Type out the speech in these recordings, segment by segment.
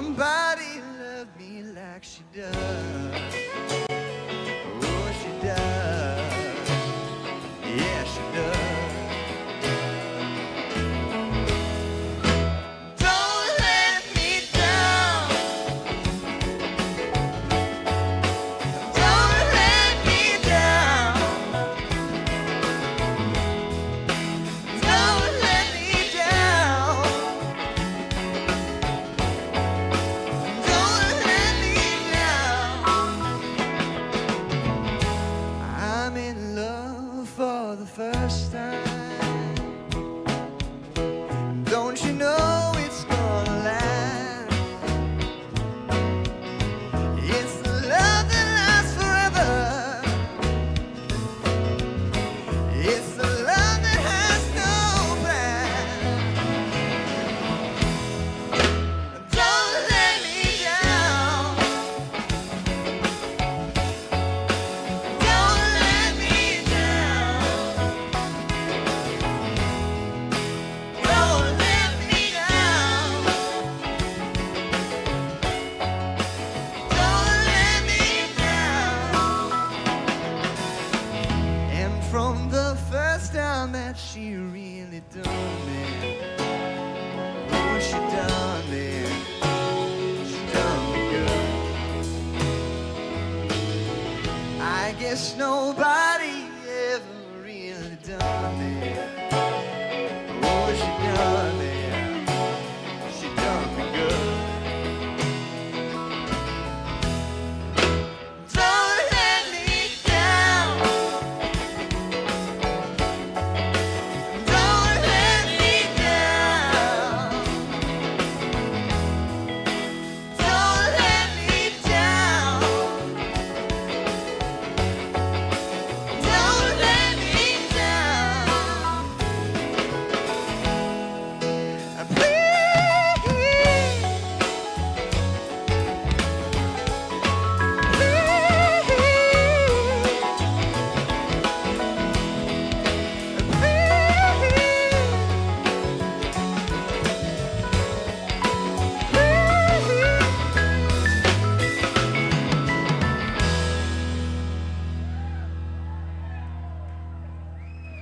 somebody love me like she does. Oh, she does. Yeah, she does. First time, don't you know it's gonna last? It's the love that lasts forever. It's the love that has no past. Don't let me down. Don't let me down. From the first time that she really done me, oh, she done me, she done me good. I guess nobody ever really done me, oh, she done me, she done me good.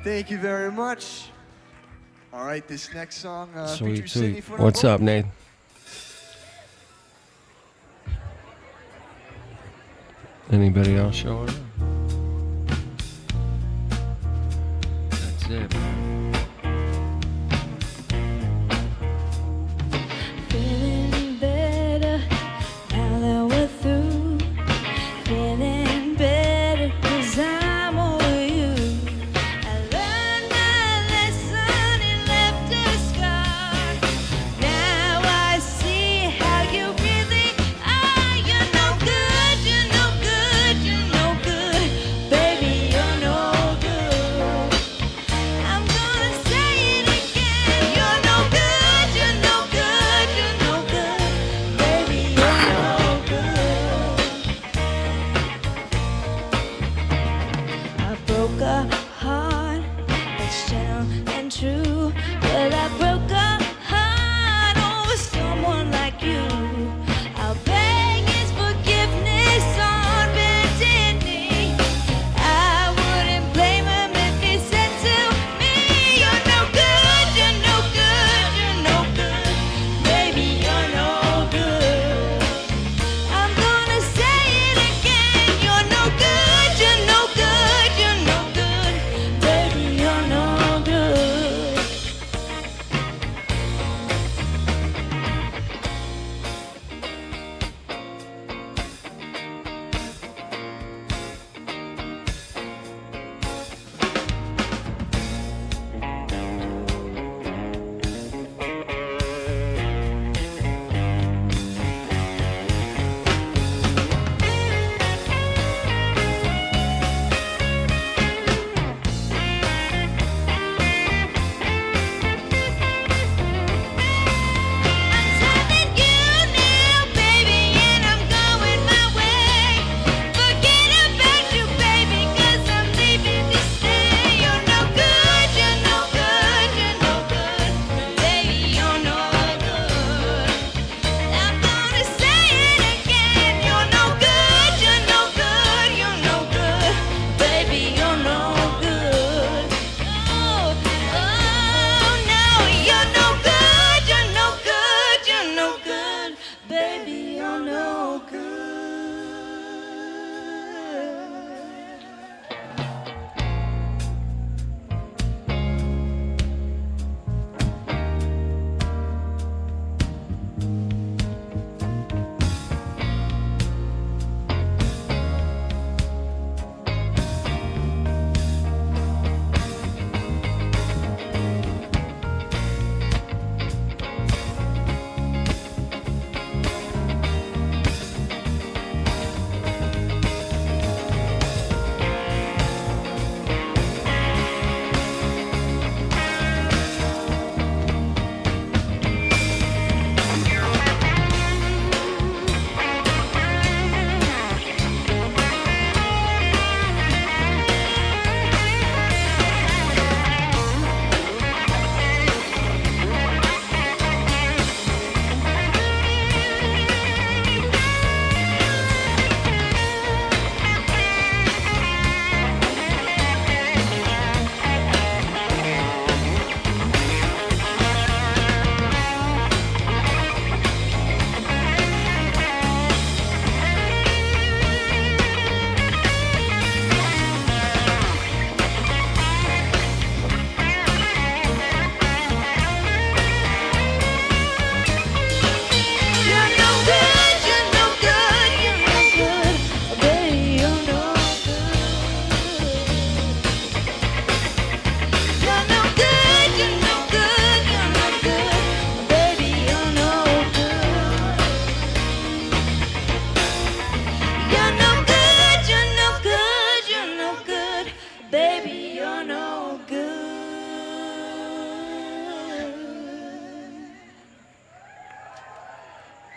Thank you very much. All right, this next song Sweet, features Sydney sweet. Foote on What's vocals. up, Nate? Anybody else showing up? That's it. Feeling better now that we're through. Feeling better 'cause I'm over you. I learned my lesson and left a scar. Now I see how you really are. You're no good, you're no good, you're no good. Baby, you're no good. I'm gonna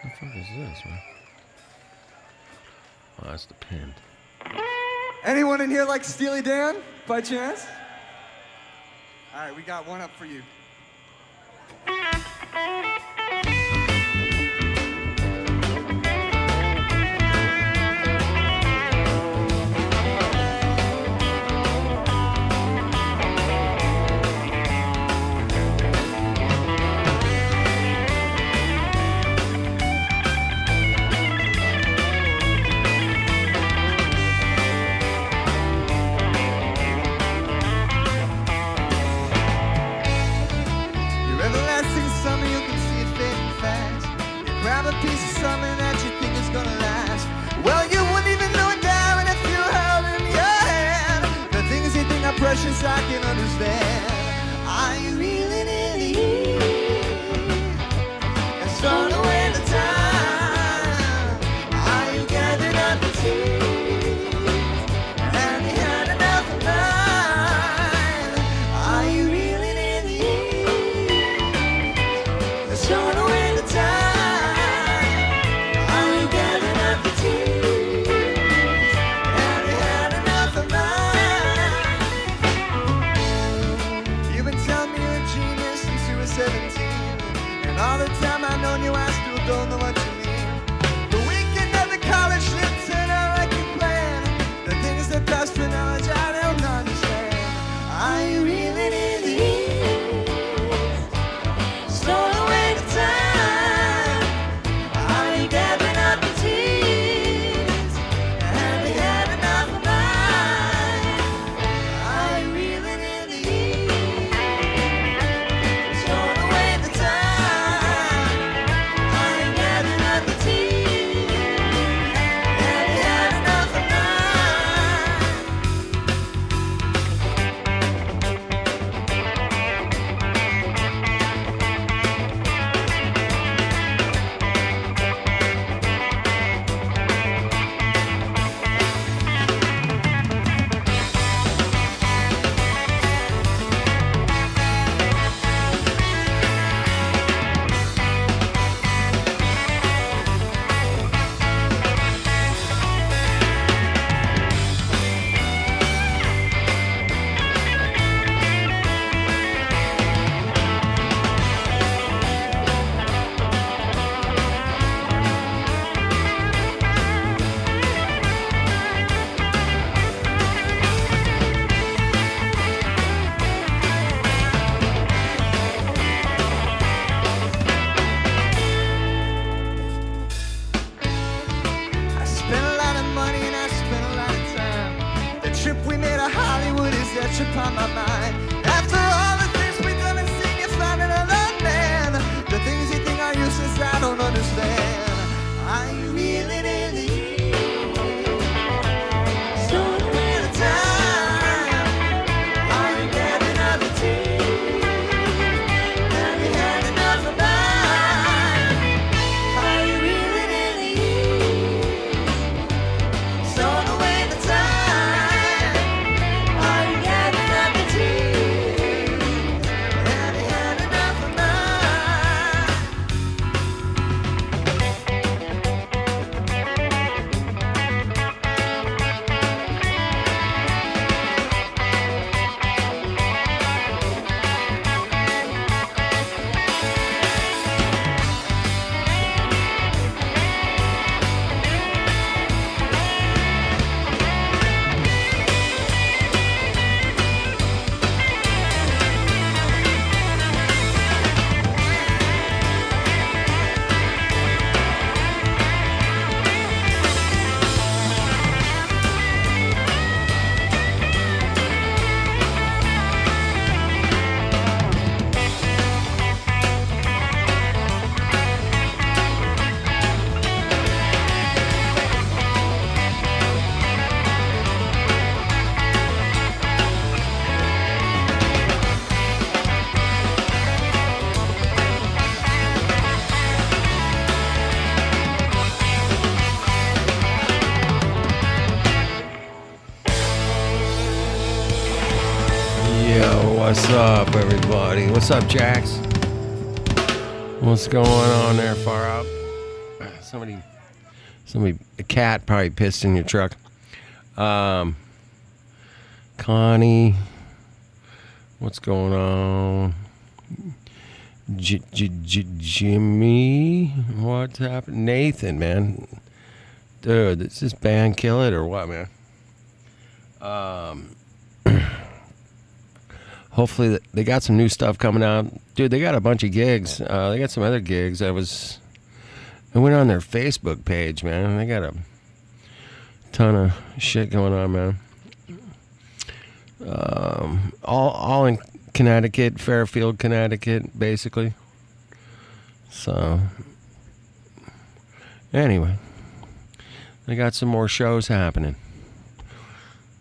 the fuck is this, man? Oh, that's the pin. Anyone in here like Steely Dan, by chance? All right, we got one up for you. Your everlasting summer, you can see it fading fast. You grab a piece of something that you think is gonna last. Well, you wouldn't even know it, darling, if you held it in your hand. The things you think are precious, I can understand. Are you reeling in the heat and start away the time? Are you gathering up the tears? Have you had enough of mine? Are you reeling in the heat and start away the time? Are you gathering up the tears? Have you had enough of mine? You've been telling me you're a genius since you were 17. And all the time I've known you, I still don't know what you mean. The weekend at the college didn't turn out like you planned. The things that pass for knowledge I don't understand. Are you reeling in the heat? Stole away the time. Are you gathering up the tears? Have you had enough of mine? Are you reeling in the heat? Stole away the time. Are you gathering up the tears? Have you had enough of mine? I spent a lot of money and I spent a lot of time. The trip we made to Hollywood is etched upon my mind. After all the things we've done and seen, you find another man. The things you think are useless, I don't understand. Are you reeling in the heat? Stole away the time. Are you gathering up the tears? Have you had enough of mine? Are you reeling in the heat? Stole away the time. Are you gathering up the tears? Have you had enough of mine? Yo, what's up, everybody? What's up, Jax? What's going on there, far up? Somebody, a cat probably pissed in your truck. Connie, what's going on? Jimmy, what's happened? Nathan, man, dude, does this band kill it or what, man? Hopefully they got some new stuff coming out, dude. They got a bunch of gigs. They got some other gigs. I went on their Facebook page, man. They got a ton of shit going on, man. All in Connecticut, Fairfield, Connecticut, basically. So, anyway, they got some more shows happening.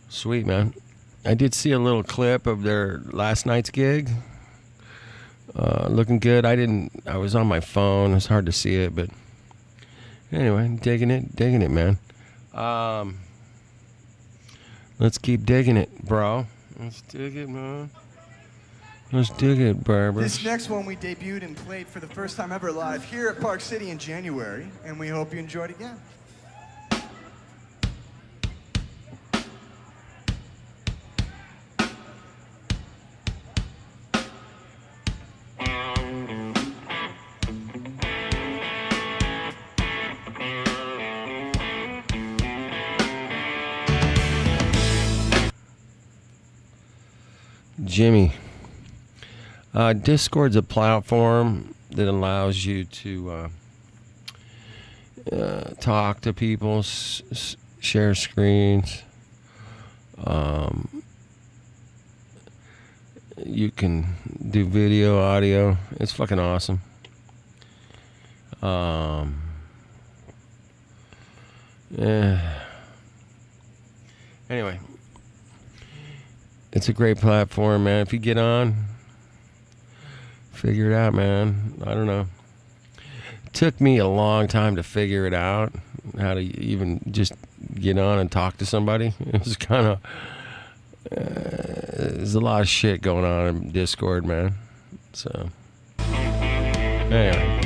Sweet, man. I did see a little clip of their last night's gig. Looking good. I was on my phone. It's hard to see it, but anyway, digging it, man. Let's keep digging it, bro. Let's dig it, man. Let's dig it, Barbara. This next one we debuted and played for the first time ever live here at Park City in January, and we hope you enjoyed it again. Jimmy. Discord's a platform that allows you to talk to people, share screens. You can do video, audio. It's fucking awesome. Anyway, it's a great platform, man. If you get on, figure it out, man. I don't know. It took me a long time to figure it out, how to even just get on and talk to somebody. It was kind of, there's a lot of shit going on in Discord, man. So, anyway.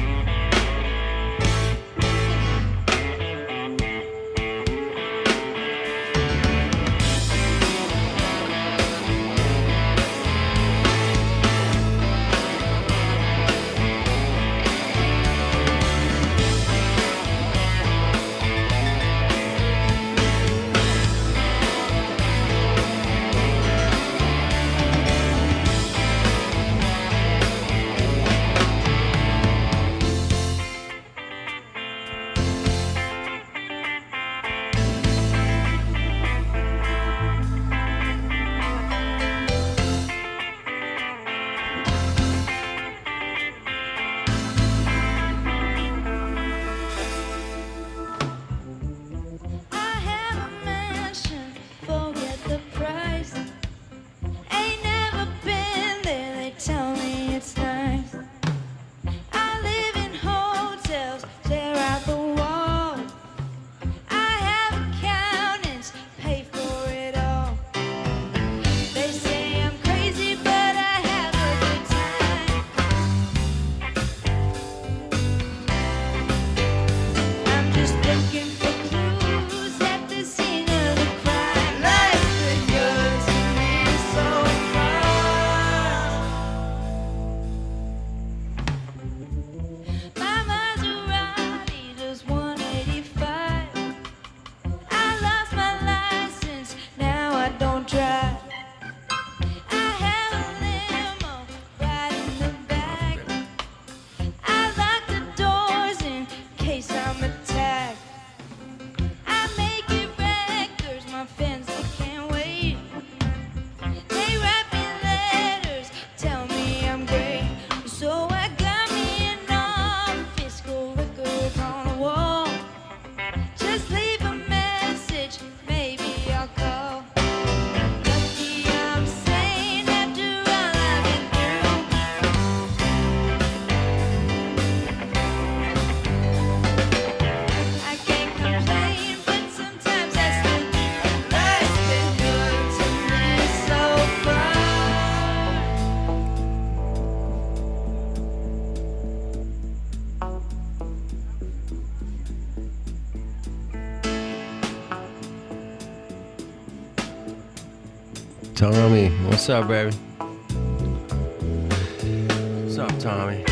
Tommy. What's up, baby? What's up, Tommy?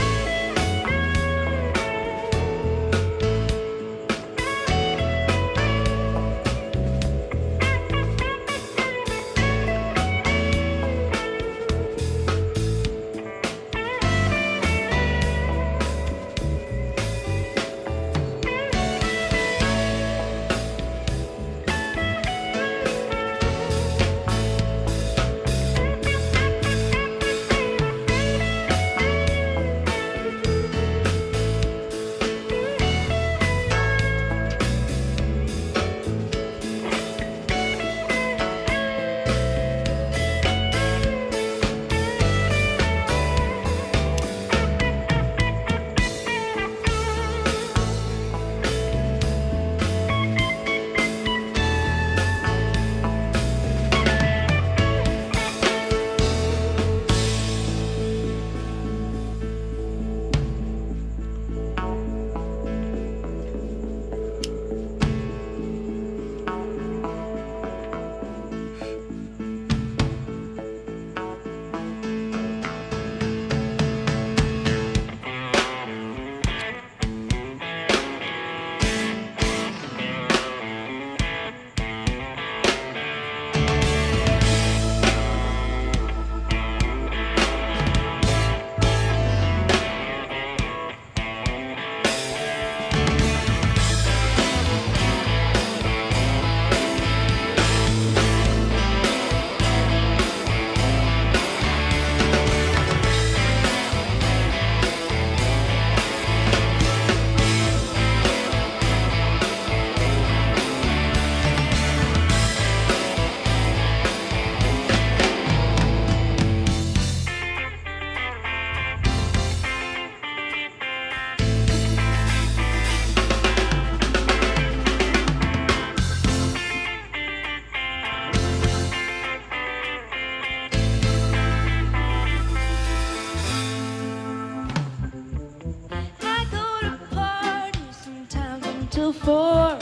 I go to parties sometimes until 4.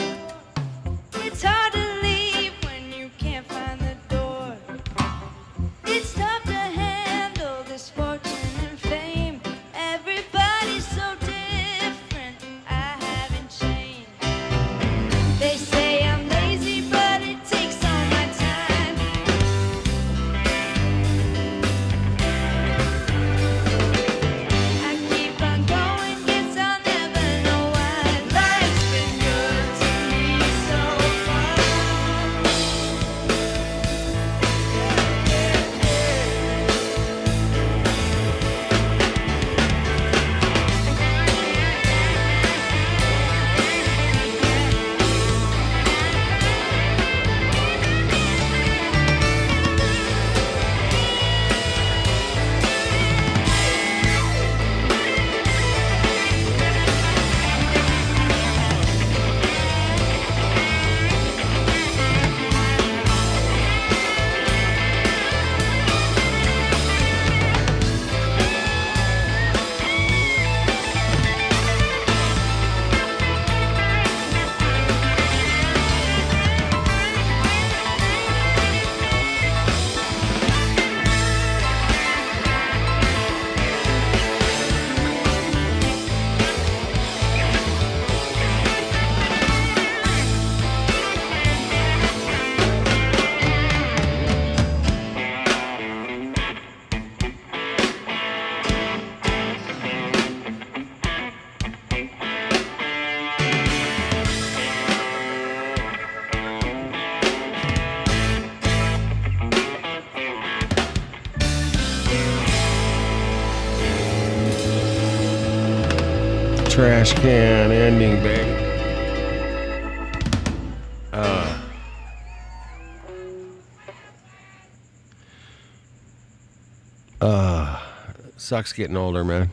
It's hard to leave when you can't find the door. It's tough to handle this fortune and fame. Everybody's so different, I haven't changed. They say I'm lazy, but it takes all my time. I keep on going, guess I'll never know why. Life's been good to me so far. Trash can ending, baby. Sucks getting older, man.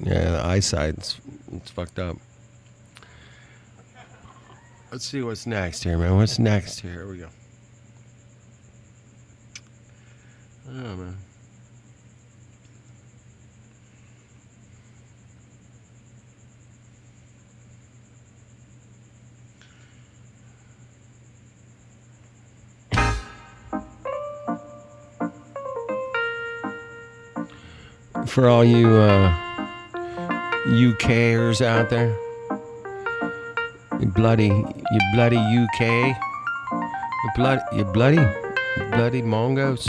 Yeah, the eyesight's it's fucked up. Let's see what's next here, man. What's next here? Here we go. Oh, man. For all you UKers out there, you bloody UK, you bloody Mongos.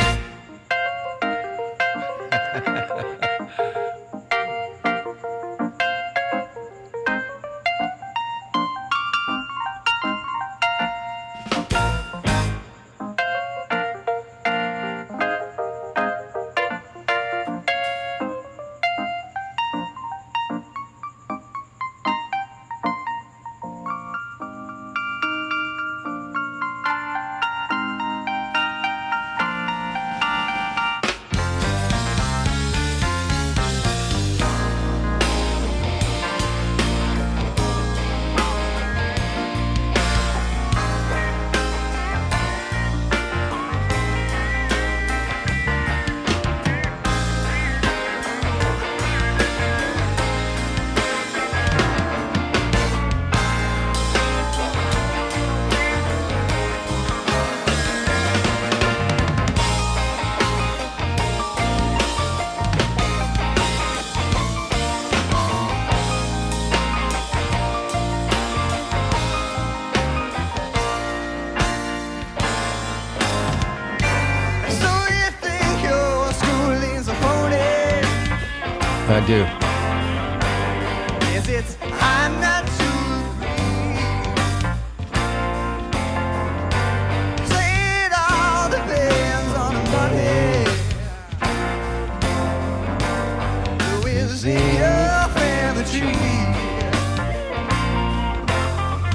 So you think your schooling's a phony? I do. Is it I'm not too agree? Say it all depends on the money. Who is in your family tree?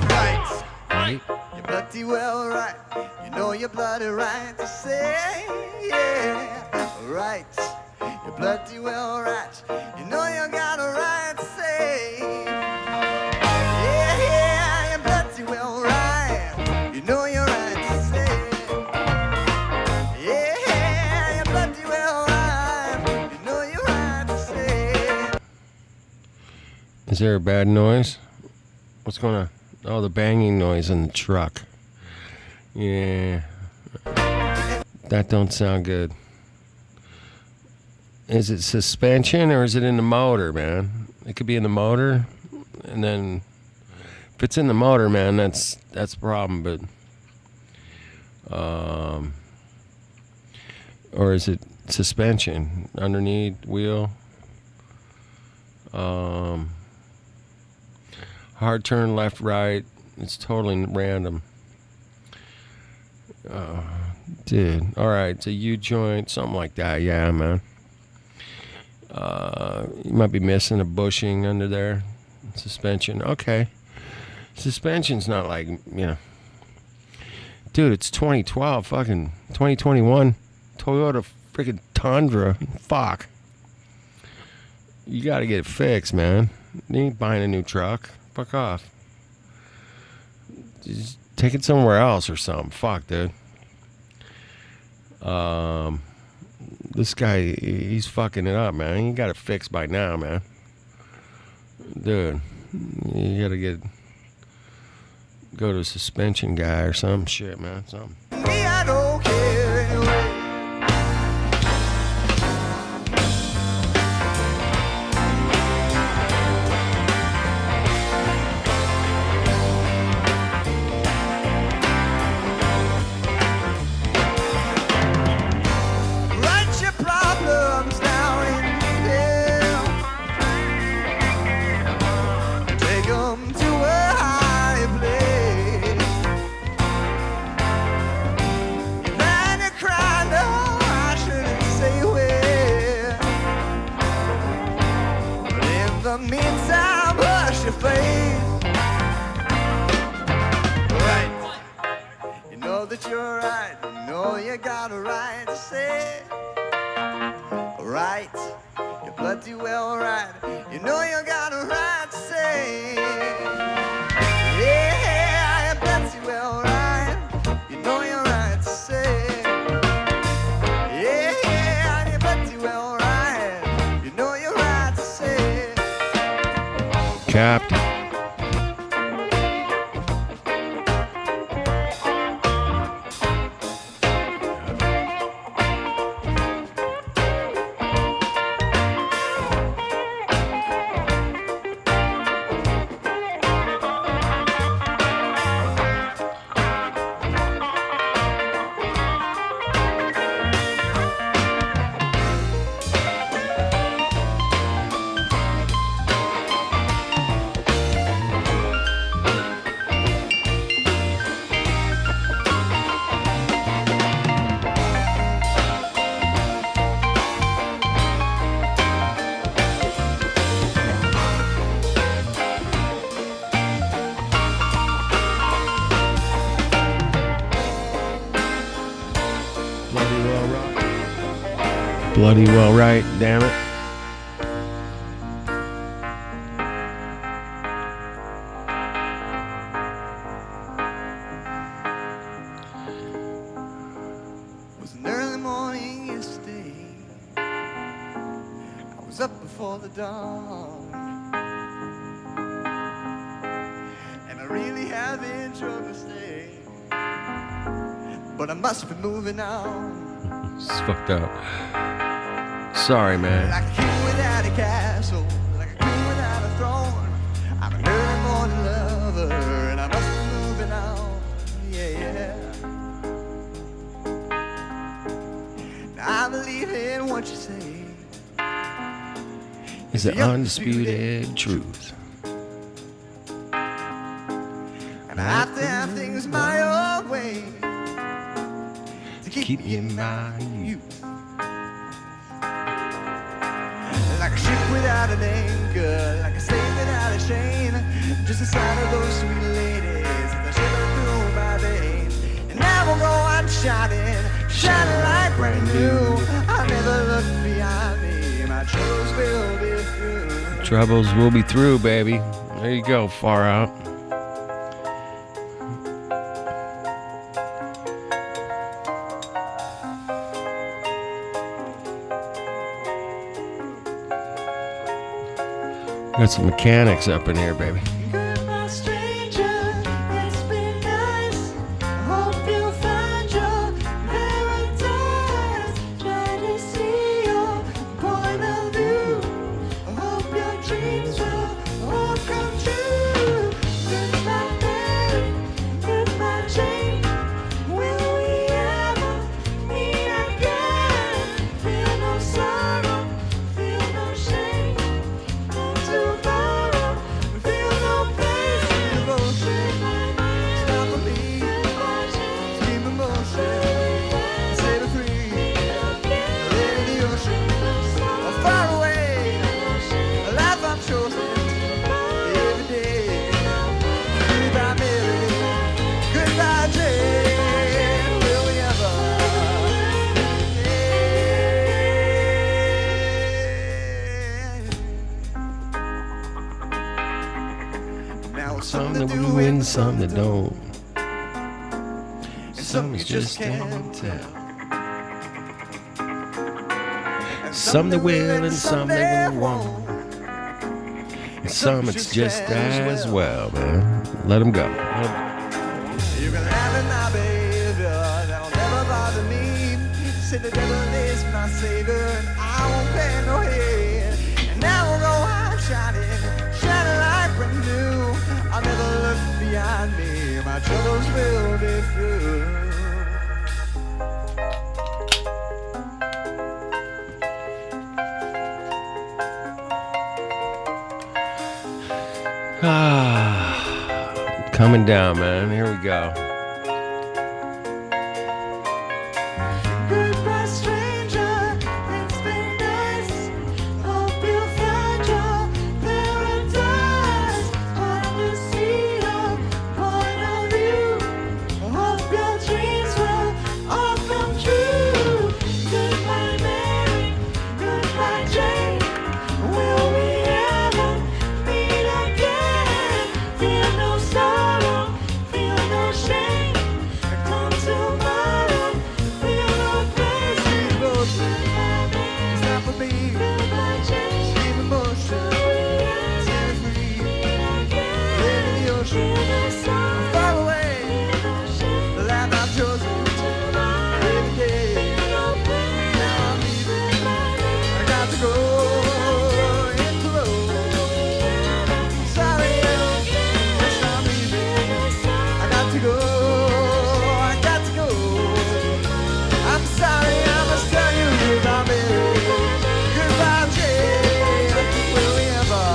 Right, Right? you're bloody well right. You know you're bloody right to say, yeah. Right, you're bloody well right. You know you got a right to say, yeah, yeah, you're bloody well right. You know you're right to say, yeah, you're bloody well right. You know you're right to say. Is there a bad noise? What's going on? Oh, the banging noise in the truck. Yeah. That don't sound good. Is it suspension or is it in the motor, man? It could be in the motor, and then if it's in the motor, man, that's a problem. But or is it suspension underneath wheel? Hard turn left, right. It's totally random. Dude, all right, it's a U-joint, something like that. Yeah, man. You might be missing a bushing under there. Suspension. Okay. Suspension's not like, Dude, it's 2012, fucking 2021. Toyota freaking Tundra. Fuck. You gotta get it fixed, man. You ain't buying a new truck. Fuck off. Just take it somewhere else or something. Fuck, dude. This guy, he's fucking it up, man. You got it fixed by now, man. Dude, you gotta go to a suspension guy or some shit, man. Something. Me, I don't care anyway. Write your problems down in email. Take 'em to a high place. Then you cry, no, I shouldn't say where. But in the meantime, hush your face. Right. You know that you're right. You know you got a right to say. Right. You're bloody well right. You know you got a right to say. Yeah, you're bloody well right. You know you're right to say. Yeah, you're bloody well right. You know you're right to say. Captain. Bloody well right, damn it. It was an early morning yesterday. I was up before the dawn, and I really have been trying to stay, but I must be moving on. It's fucked up. Sorry, man. Like a king without a castle, like a queen without a throne. I'm an early morning lover, and I must be moving on. Yeah. Now I believe in what you say. It's the undisputed truth. And I have to have things my own way to keep me in my youth. Like a ship without an anchor, like a slave without a chain. Just the sight of those sweet ladies that shiver through my veins. And now we'll go on shining, shining like brand new. I'll never look behind me, my troubles will be through. Troubles will be through, baby. There you go, far out. Got some mechanics up in here, baby. Goodbye, stranger. It's been nice. Hope you find your paradise. Try to see your point of view. Hope your dreams will all come true. Goodbye, Mary. Goodbye, Jane. Will we ever meet again? Feel no sorrow. Feel no shame. Tomorrow, feel no pain. Devotion, stop for me. Scream emotion, set her free. Live in the ocean, far away. A life I'm chosen every day. Goodbye, Mary. Goodbye, Jane. Will we ever? Now Some that do and some that don't. and some you just can't tell. And Some that will and some that won't. And some it's just as well, man. Let them go. You can have it, my baby, that'll never bother me. Say the devil is my savior, and I won't pay no heed. And now we'll go on shining, shining like brand new. I'll never look behind me, my troubles will be through. Coming down, man. Here we go. Goodbye, stranger. It's been nice. Hope you find your paradise. Want to see your point of view. Hope your dreams will all come true. Goodbye, Mary. Goodbye, Jane. Will we ever meet again? Feel no sorrow. Feel no shame. Come tomorrow. Feel no pain. Devotion, stop for me. Goodbye, Jane. Scream emotion, set her free. Live in the ocean, far away. The life I've chosen every day. Now I'm leaving. I got to go hit the road. Sorry, yes, I'm leaving. I got to go. I got to go. I'm sorry, I must tell you goodbye, Mary. Goodbye, Jane. Will we ever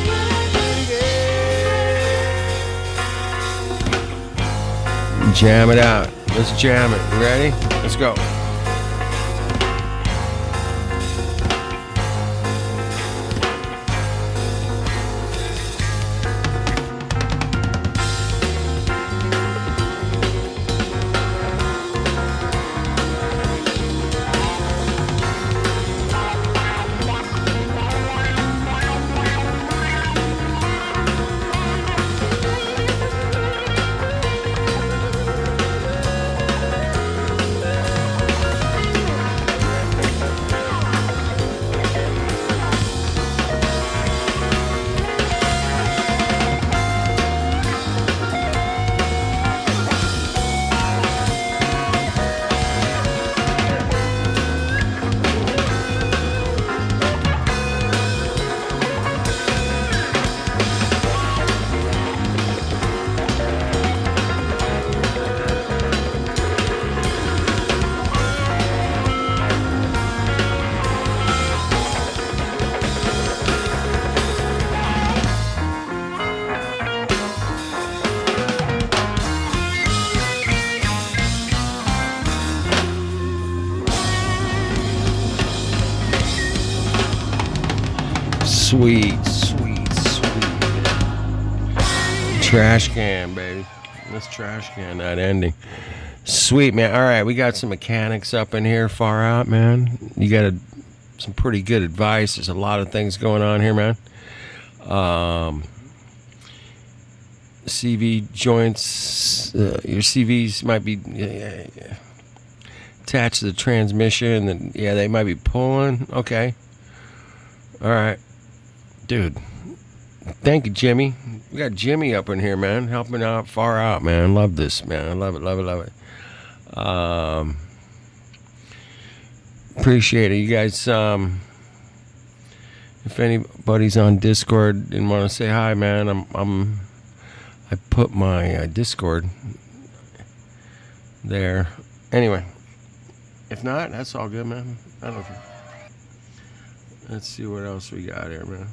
meet again? Jam it out. Let's jam it. You ready? Let's go. Sweet, sweet, sweet. Trash can, baby. Let's trash can that ending. Sweet, man. All right, we got some mechanics up in here far out, man. You got some pretty good advice. There's a lot of things going on here, man. CV joints, your CVs might be attached to the transmission, and yeah, they might be pulling. Okay. All right. Dude, thank you, Jimmy. We got Jimmy up in here, man, helping out far out, man. Love this, man. I love it, love it, love it. Appreciate it, you guys. If anybody's on Discord and want to say hi, man, I put my Discord there. Anyway, if not, that's all good, man. I don't care. Let's see what else we got here, man.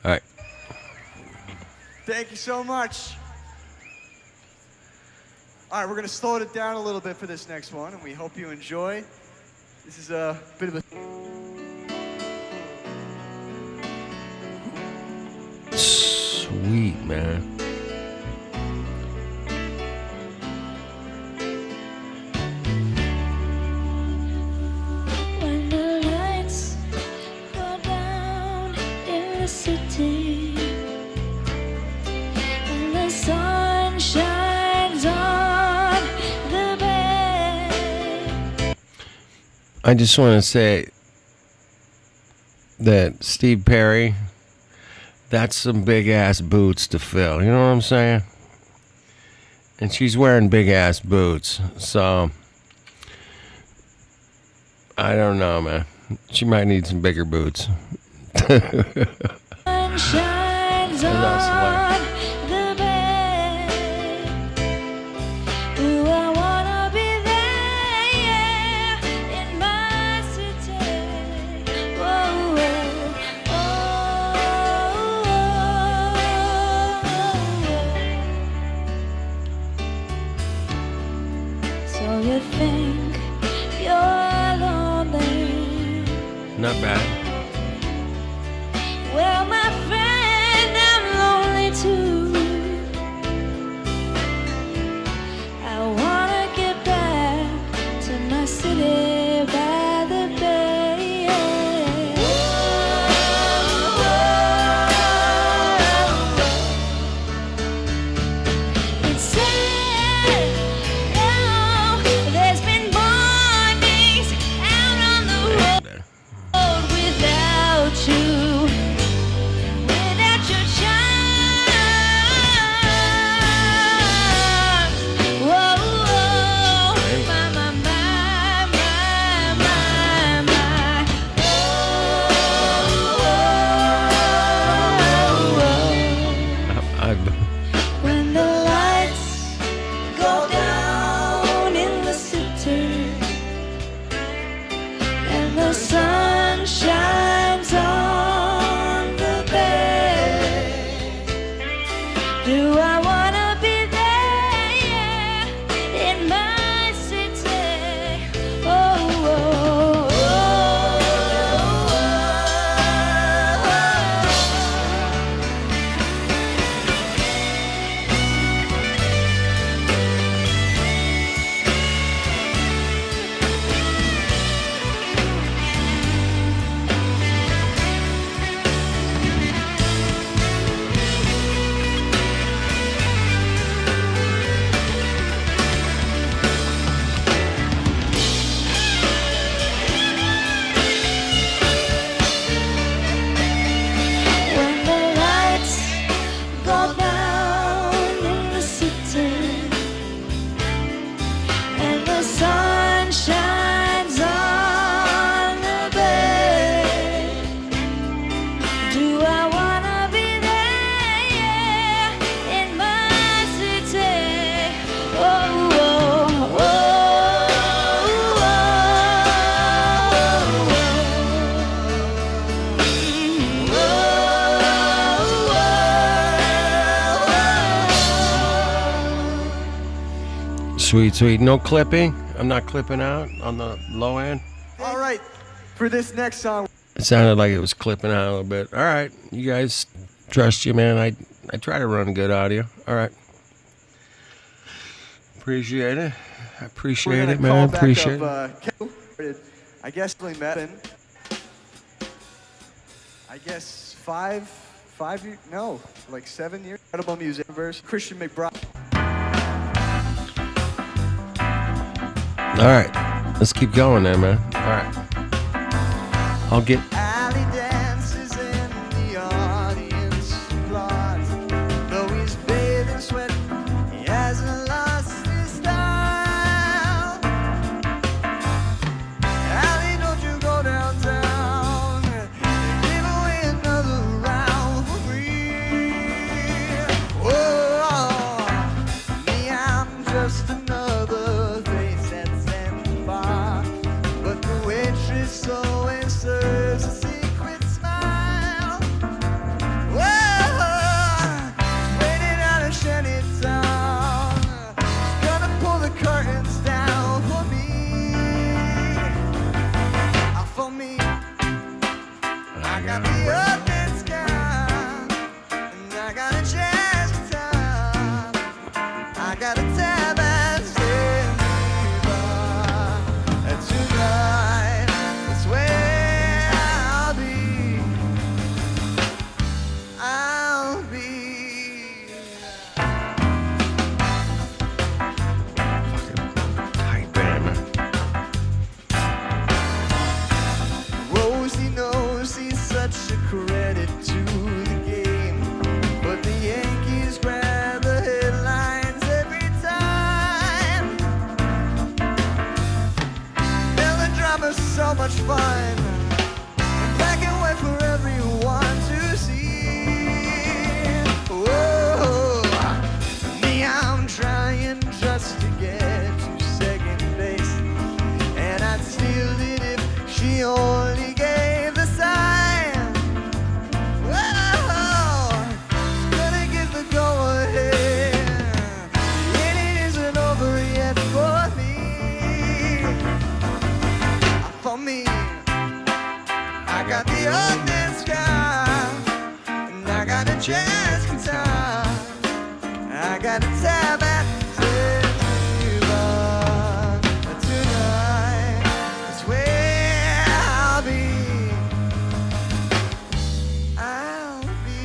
All right. Thank you so much. All right, we're going to slow it down a little bit for this next one, and we hope you enjoy. This is a bit of a... Sweet, man. When the lights go down in the city and the sun shines on the bay. I just want to say that Steve Perry, that's some big ass boots to fill. You know what I'm saying? And she's wearing big ass boots. So, I don't know, man. She might need some bigger boots. Sun shines That's on the bay. Do I wanna be there in my city? Whoa, whoa, oh. So you think you're lonely? Not bad. Well, my friend, I'm lonely too. I wanna get back to my city by the bay. It's sad, oh, there's been mornings out on the road without you, without your charm. Whoa, whoa, my, my, my, my, my, my. I've When the lights go down in the city and the sun shines on the bay, do I wanna be there in my city? Oh, oh, oh, oh. Sweet, sweet. No clipping? I'm not clipping out on the low end? All right, for this next song, It sounded like it was clipping out a little bit. All right. You guys, trust you, man. I try to run good audio. All right. Appreciate it. I we're appreciate gonna it, call man. back Appreciate it. up. I guess we met in. I guess 5 years, no, like 7 years. Incredible music verse. Christian McBride. All right. Let's keep going there, man. All right. I'll get. Alley dances in the audience applause. Though he's bathed in sweat, he hasn't lost his style. Alley, don't you go downtown and give away another round for free. Whoa, me, I'm just another face that's in the bar. But the waitress always serves a secret smile. Whoa, waiting out of shanty town. She's gonna pull the curtains down for me. For me, I got the earth and sky, and I got a jazz guitar. I got a tab and tonight, that's where I'll be. I'll be. Tight band, man. Rosie knows he's such a credit to the game, but the Yankees grab the headlines every time. Melodrama's so much fun, and black and white for everyone to see. Whoa, me, I'm trying just to get to second base, and I'd steal it if she only gave the sign. Whoa, she's gonna give the go-ahead. The inning isn't over yet for me. For me, I got the earth and sky, and I got a jazz guitar. I got a tab at Zanzibar. Tonight is where I'll be. I'll be.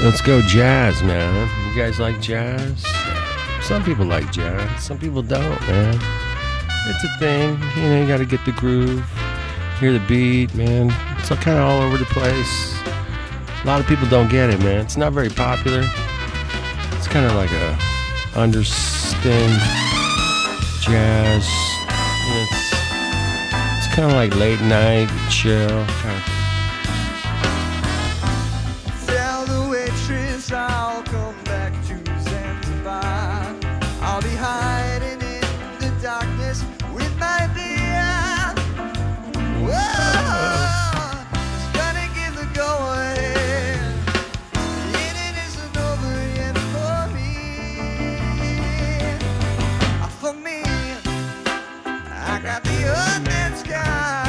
Let's go jazz, man. You guys like jazz? Some people like jazz. Some people don't, man. It's a thing. You know, you got to get the groove, hear the beat, man. It's kind of all over the place. A lot of people don't get it, man. It's not very popular. It's kind of like a underspin jazz. It's kind of like late night, chill, kind of. Tell the waitress I'll come back to Zanzibar. I'll be hiding in the darkness with my beer. Whoa, just gonna give the go-ahead. The inning isn't over yet for me. For me, I got the earth and sky,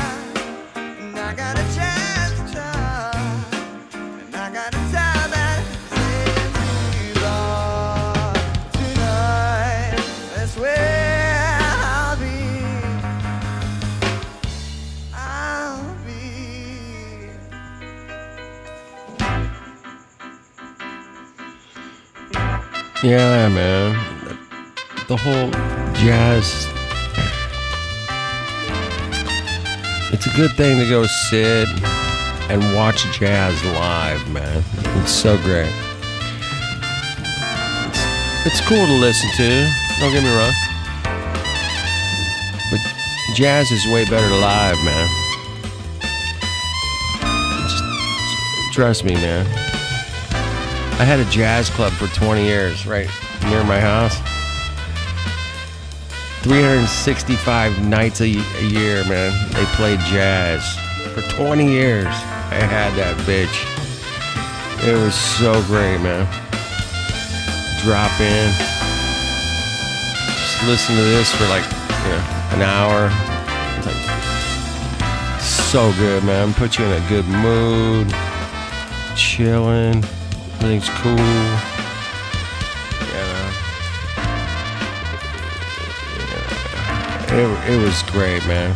and I got a jazz guitar. I got a time at Zanzibar. Tonight, that's where I'll be. I'll be. Yeah, man. The whole jazz. It's a good thing to go sit and watch jazz live, man. It's so great. It's cool to listen to. Don't get me wrong. But jazz is way better live, man. Just trust me, man. I had a jazz club for 20 years right near my house. 365 nights a year, man. They played jazz. For 20 years, I had that bitch. It was so great, man. Drop in. Just listen to this for like, an hour. It's like, so good, man. Put you in a good mood. Chilling. Everything's cool. It was great, man.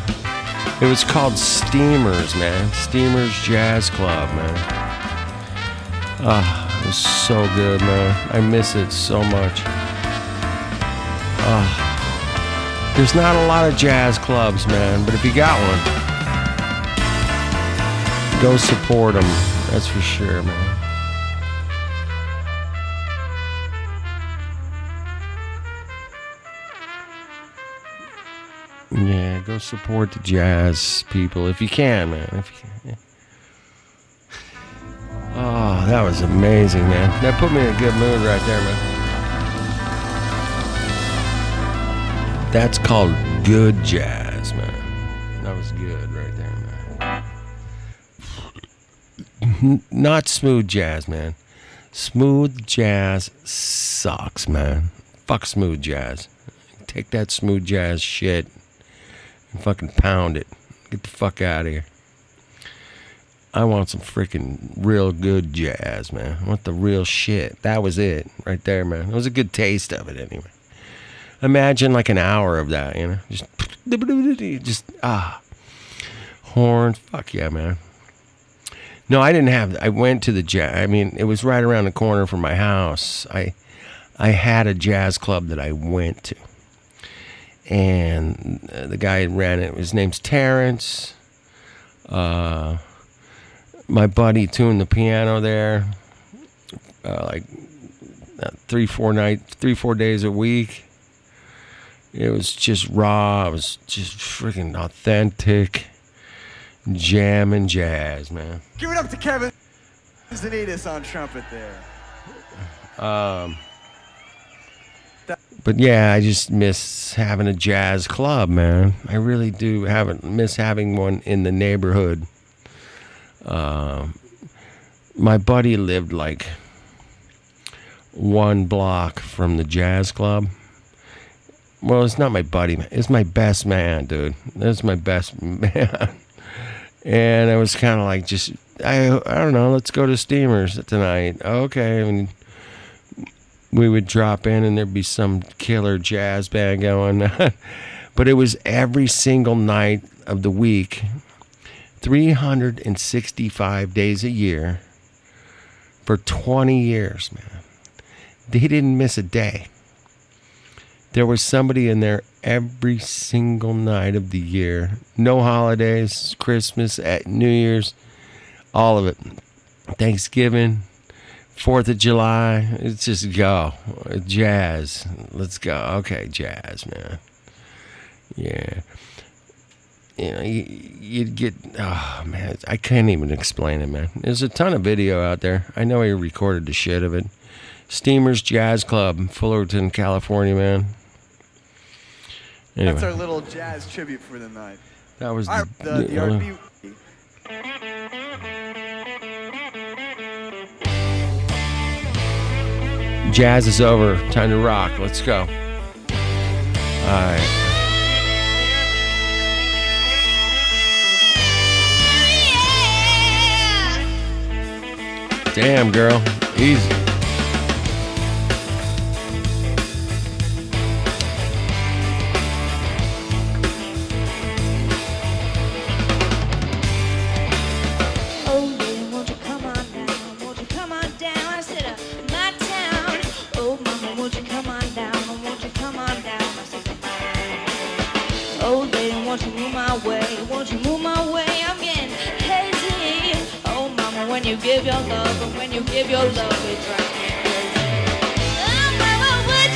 It was called Steamers, man. Steamers Jazz Club, man. Ah, it was so good, man. I miss it so much. There's not a lot of jazz clubs, man, but if you got one, go support them. That's for sure, man. Yeah, go support the jazz people if you can, man. If you can. Oh, that was amazing, man. That put me in a good mood right there, man. That's called good jazz, man. That was good right there, man. Not smooth jazz, man. Smooth jazz sucks, man. Fuck smooth jazz. Take that smooth jazz shit and fucking pound it. Get the fuck out of here. I want some freaking real good jazz, man. I want the real shit. That was it right there, man. It was a good taste of it anyway. Imagine like an hour of that, just horns. Fuck yeah, man. No, I went to the jazz. I mean, it was right around the corner from my house. I had a jazz club that I went to. And the guy who ran it, his name's Terrence. My buddy tuned the piano there, like 3-4 days a week. It was just raw. It was just freaking authentic jamming jazz, man. Give it up to Kevin Zanitas on trumpet there. But yeah, I just miss having a jazz club, man. I really do miss having one in the neighborhood. My buddy lived like 1 block from the jazz club. Well, it's not my buddy. It's my best man, dude. That's my best man. And I was kind of like, I don't know, let's go to Steamers tonight. Okay. I mean, we would drop in and there'd be some killer jazz band going on. But it was every single night of the week, 365 days a year for 20 years, man. They didn't miss a day. There was somebody in there every single night of the year. No holidays, Christmas, New Year's, all of it. Thanksgiving, 4th of July, it's just go. Jazz. Let's go. Okay, jazz, man. Yeah. You know, you'd get, oh, man, I can't even explain it, man. There's a ton of video out there. I know he recorded the shit of it. Steamers Jazz Club, Fullerton, California, man. Anyway. That's our little jazz tribute for the night. That was the RB. Jazz is over. Time to rock. Let's go. All right. Damn, girl. Easy. Give your love, and when you give your love, it drives me crazy. Oh, mama, would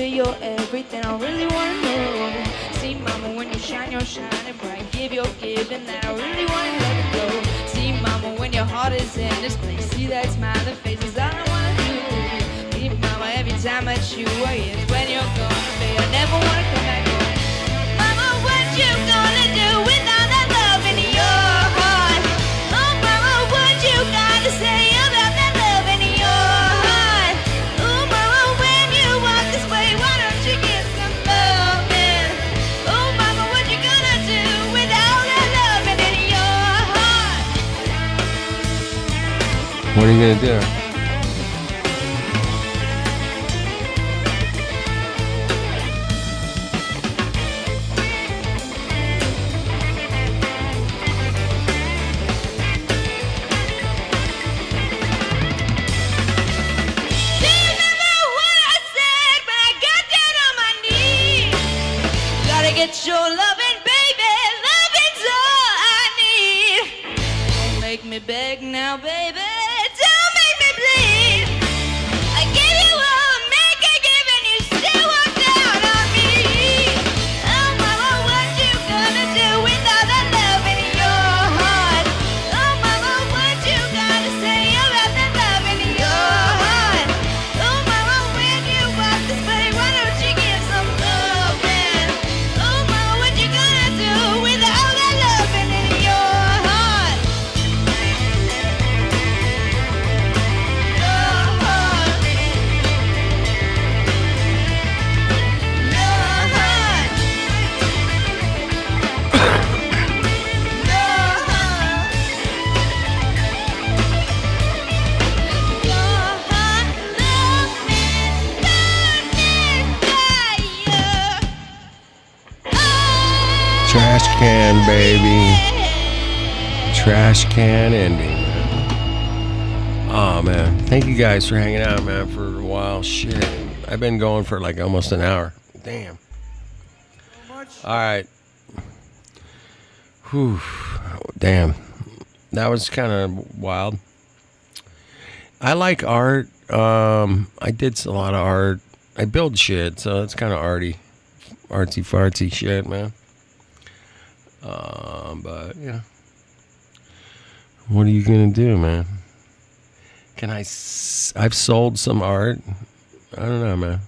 say you're everything I really wanna know. See, mama, when you shine, you're shining bright. Give your giving that I really wanna let it go. See, mama, when your heart is in this place. See that smiling face is all I wanna do. See, mama, every time I chew it's when you're gonna be. I never wanna come back home. Mama, what you gonna do without that love in your heart? Oh, mama, what you gotta say about that love in your heart? Oh, mama, when you walk this way, why don't you get some loving? Oh, mama, what you gonna do without that love in your heart? What are you gonna do? Remember what I said when I got down on my knees? Gotta get your loving, baby. Loving's all I need. Don't make me beg now, baby. Don't make me bleed. I gave you all, make a give, and you still walk down on me. Oh, mama, what you gonna do without that love in your heart? Oh, mama, what you gotta say about that love in your heart? Oh, mama, when you walk this way, why don't you give some loving? Oh, mama, what you gonna do without that love in your heart? Your heart. Your heart. Your heart. Your heart love me, burning fire. Trash can, baby. Trash can ending, man. Oh, man. Thank you guys for hanging out, man, for a while. Shit. I've been going for like almost an hour. Damn. All right. Whew. Damn. That was kind of wild. I like art. I did a lot of art. I build shit, so it's kind of artsy fartsy shit, man. But yeah, what are you gonna do, man? I've sold some art. I don't know, man.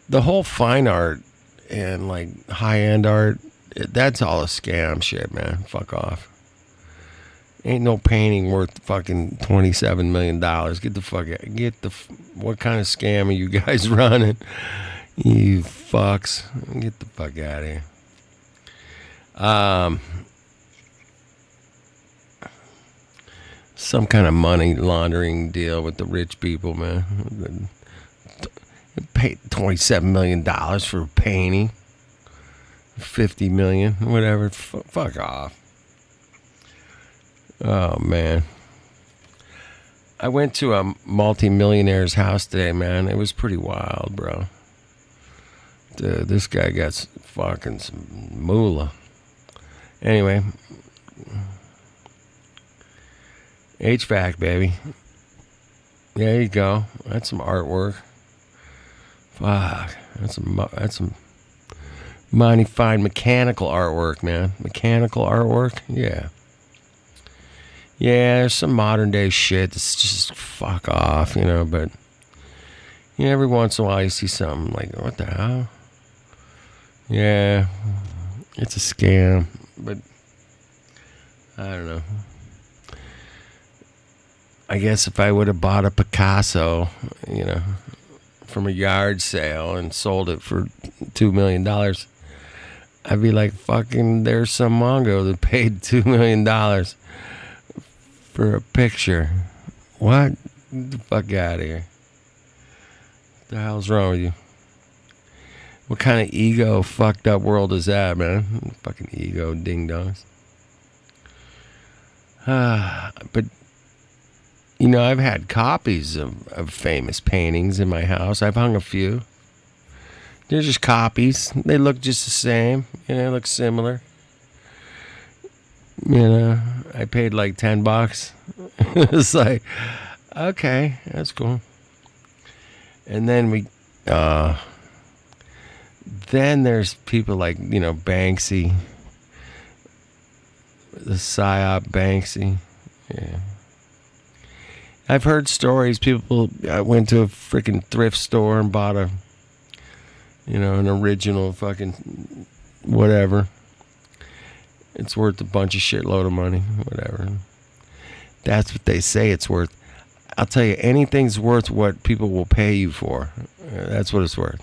The whole fine art and like high-end art, that's all a scam shit, man. Fuck off. Ain't no painting worth fucking $27 million. Get the fuck out. What kind of scam are you guys running? You fucks. Get the fuck out of here. Some kind of money laundering deal with the rich people, man. Paid $27 million for a painting. $50 million, whatever. Fuck off. Oh, man. I went to a multi-millionaire's house today, man. It was pretty wild, bro. Dude, this guy got fucking some moolah. Anyway. HVAC, baby. There you go. That's some artwork. Fuck. That's some mighty fine mechanical artwork, man. Mechanical artwork? Yeah. Yeah, there's some modern day shit that's just fuck off, you know, but you know, every once in a while you see something like, what the hell? Yeah, it's a scam, but I don't know. I guess if I would have bought a Picasso, you know, from a yard sale and sold it for $2 million, I'd be like, fucking, there's some Mongo that paid $2 million for a picture. What? Get the fuck out of here. What the hell's wrong with you? What kind of ego fucked up world is that, man? Fucking ego ding-dongs. But, you know, I've had copies of famous paintings in my house. I've hung a few. They're just copies. They look just the same. You know, they look similar. You know, I paid like $10. It's like, okay, that's cool. And then then there's people like, Banksy, the psyop Banksy. Yeah. I've heard stories. People went to a freaking thrift store and bought an original fucking whatever. It's worth a bunch of shitload of money, whatever. That's what they say it's worth. I'll tell you, anything's worth what people will pay you for. That's what it's worth.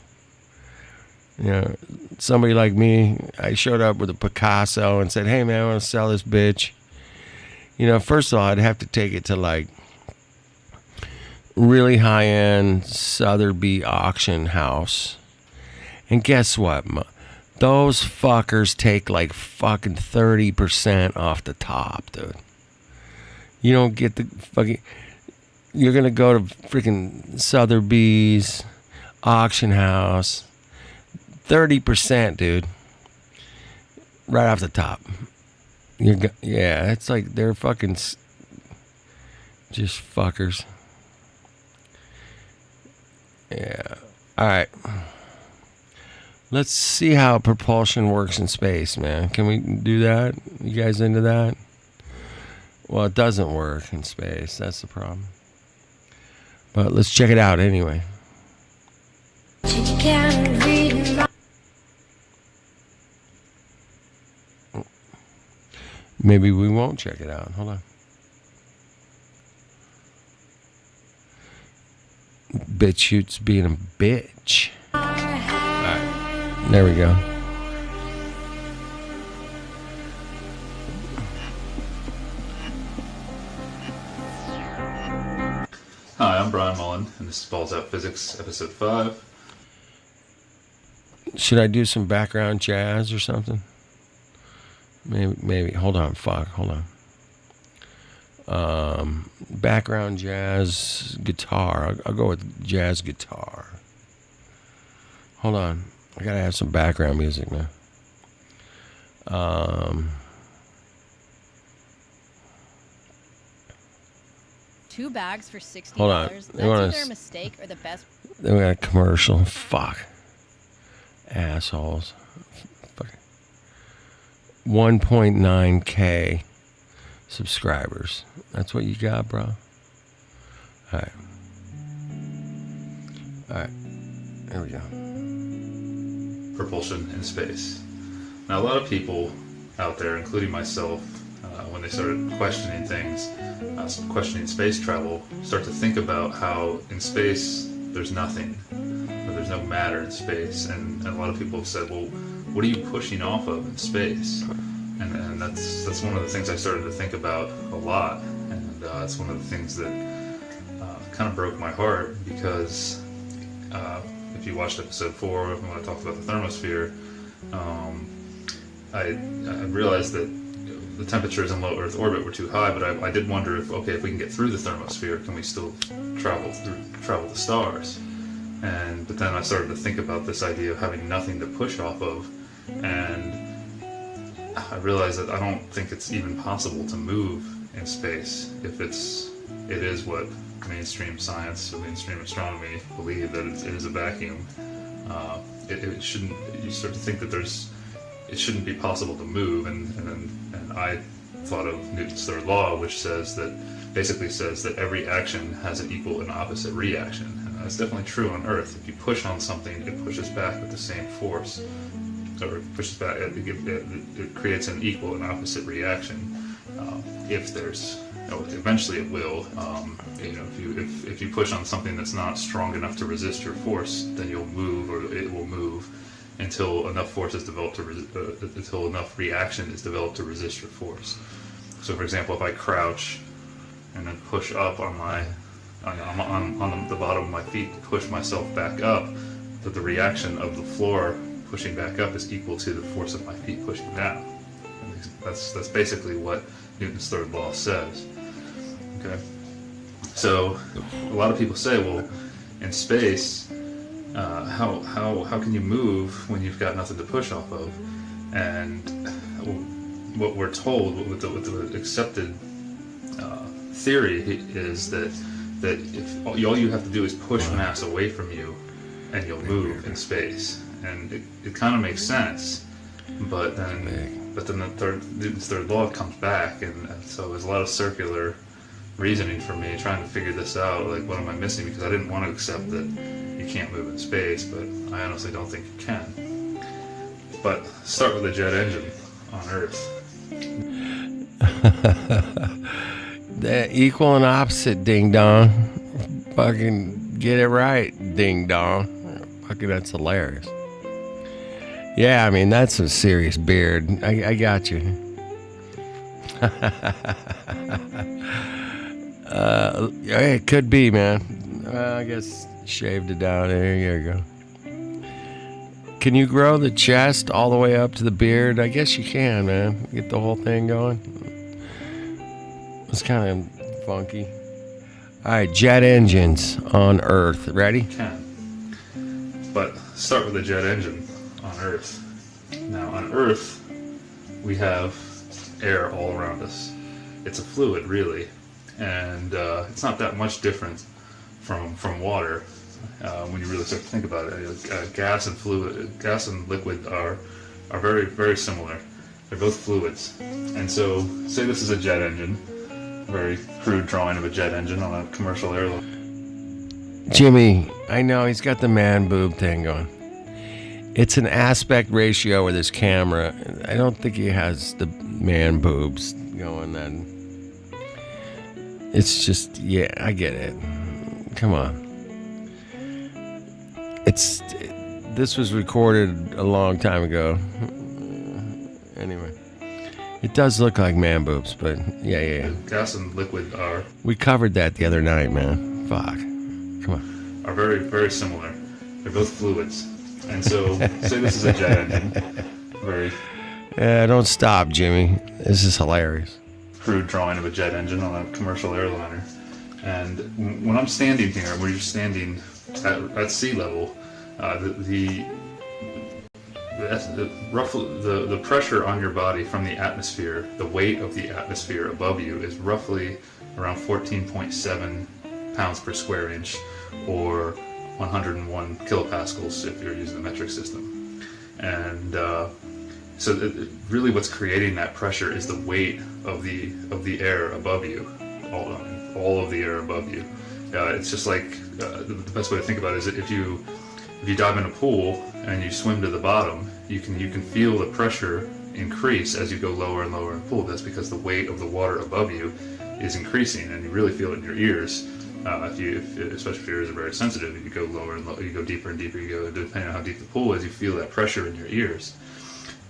Somebody like me, I showed up with a Picasso and said, hey man, I want to sell this bitch. First of all, I'd have to take it to like really high-end Sotheby's auction house. And guess what? Those fuckers take like fucking 30% off the top, dude. You don't get the fucking... You're going to go to freaking Sotheby's auction house. 30%, dude. Right off the top. Yeah, it's like they're fucking just fuckers. Yeah. All right. Let's see how propulsion works in space, man. Can we do that? You guys into that? Well, it doesn't work in space. That's the problem. But let's check it out anyway. Maybe we won't check it out. Hold on. BitChute's being a bitch. Alright. There we go. Hi, I'm Brian Mullen, and this is Balls Out Physics, Episode 5. Should I do some background jazz or something? Maybe. Hold on. Background jazz guitar. I'll go with jazz guitar. Hold on. I gotta have some background music now. 2 bags for $60. Hold on. That's either a mistake or the best. Then we got a commercial. Fuck. Assholes. Fuck. 1.9K subscribers. That's what you got, bro? Alright. There we go. Propulsion in space. Now, a lot of people out there, including myself, when they started questioning things, questioning space travel, start to think about how in space there's nothing, or there's no matter in space, and a lot of people have said, well, what are you pushing off of in space? And that's one of the things I started to think about a lot, and it's one of the things that kind of broke my heart, because if you watched episode 4 when I talked about the thermosphere, I realized that the temperatures in low Earth orbit were too high, but I did wonder if we can get through the thermosphere, can we still travel the stars? But then I started to think about this idea of having nothing to push off of, and I realized that I don't think it's even possible to move in space if it is what mainstream science or mainstream astronomy believe, that it is a vacuum. It shouldn't. You start to think that it shouldn't be possible to move, and I thought of Newton's third law, which basically says that every action has an equal and opposite reaction, and that's definitely true on Earth. If you push on something, it pushes back with the same force, or it pushes back. It creates an equal and opposite reaction. If there's, eventually it will. If you push on something that's not strong enough to resist your force, then you'll move, or it will move, until enough force is developed until enough reaction is developed to resist your force. So, for example, if I crouch and then push up on the bottom of my feet to push myself back up, that the reaction of the floor pushing back up is equal to the force of my feet pushing down. And that's basically what Newton's third law says. Okay. So a lot of people say, well, in space, how can you move when you've got nothing to push off of? And what we're told with the accepted theory is that that if all you have to do is push mass away from you, and you'll move in space. And it kind of makes sense, but then the third law comes back, and so there's a lot of circular reasoning for me trying to figure this out. Like, what am I missing? Because I didn't want to accept that you can't move in space, but I honestly don't think you can. But start with a jet engine on Earth. The equal and opposite, ding dong. Fucking get it right, ding dong. Fucking, that's hilarious. Yeah, I mean, that's a serious beard. I got you. It could be, man. I guess shaved it down. There you go. Can you grow the chest all the way up to the beard? I guess you can, man. Get the whole thing going. It's kind of funky. All right, jet engines on Earth. Ready? Can. But start with a jet engine on Earth. Now, on Earth, we have air all around us. It's a fluid, really, and it's not that much different from water when you really start to think about it. Gas and liquid are very, very similar. They're both fluids. And so, say this is a jet engine, a very crude drawing of a jet engine on a commercial airline. Jimmy, I know he's got the man boob thing going. It's an aspect ratio with his camera. I don't think he has the man boobs going then. It's just, yeah, I get it. Come on. This was recorded a long time ago. Anyway, it does look like man boobs, but yeah. Gas and liquid We covered that the other night, man. Fuck. Come on. Are very, very similar. They're both fluids. And so, say this is a jet engine, very Don't stop, Jimmy. This is hilarious. crude drawing of a jet engine on a commercial airliner. And when I'm standing here, when you're standing at sea level, the pressure on your body from the atmosphere, the weight of the atmosphere above you is roughly around 14.7 pounds per square inch, or 101 kilopascals if you're using the metric system. And so really what's creating that pressure is the weight of the air above you, all of the air above you. It's just like the best way to think about it is if you dive in a pool and you swim to the bottom, you can feel the pressure increase as you go lower and lower in the pool. That's because the weight of the water above you is increasing, and you really feel it in your ears. Especially if your ears are very sensitive, you go lower and lower, you go deeper and deeper, you go, depending on how deep the pool is, you feel that pressure in your ears.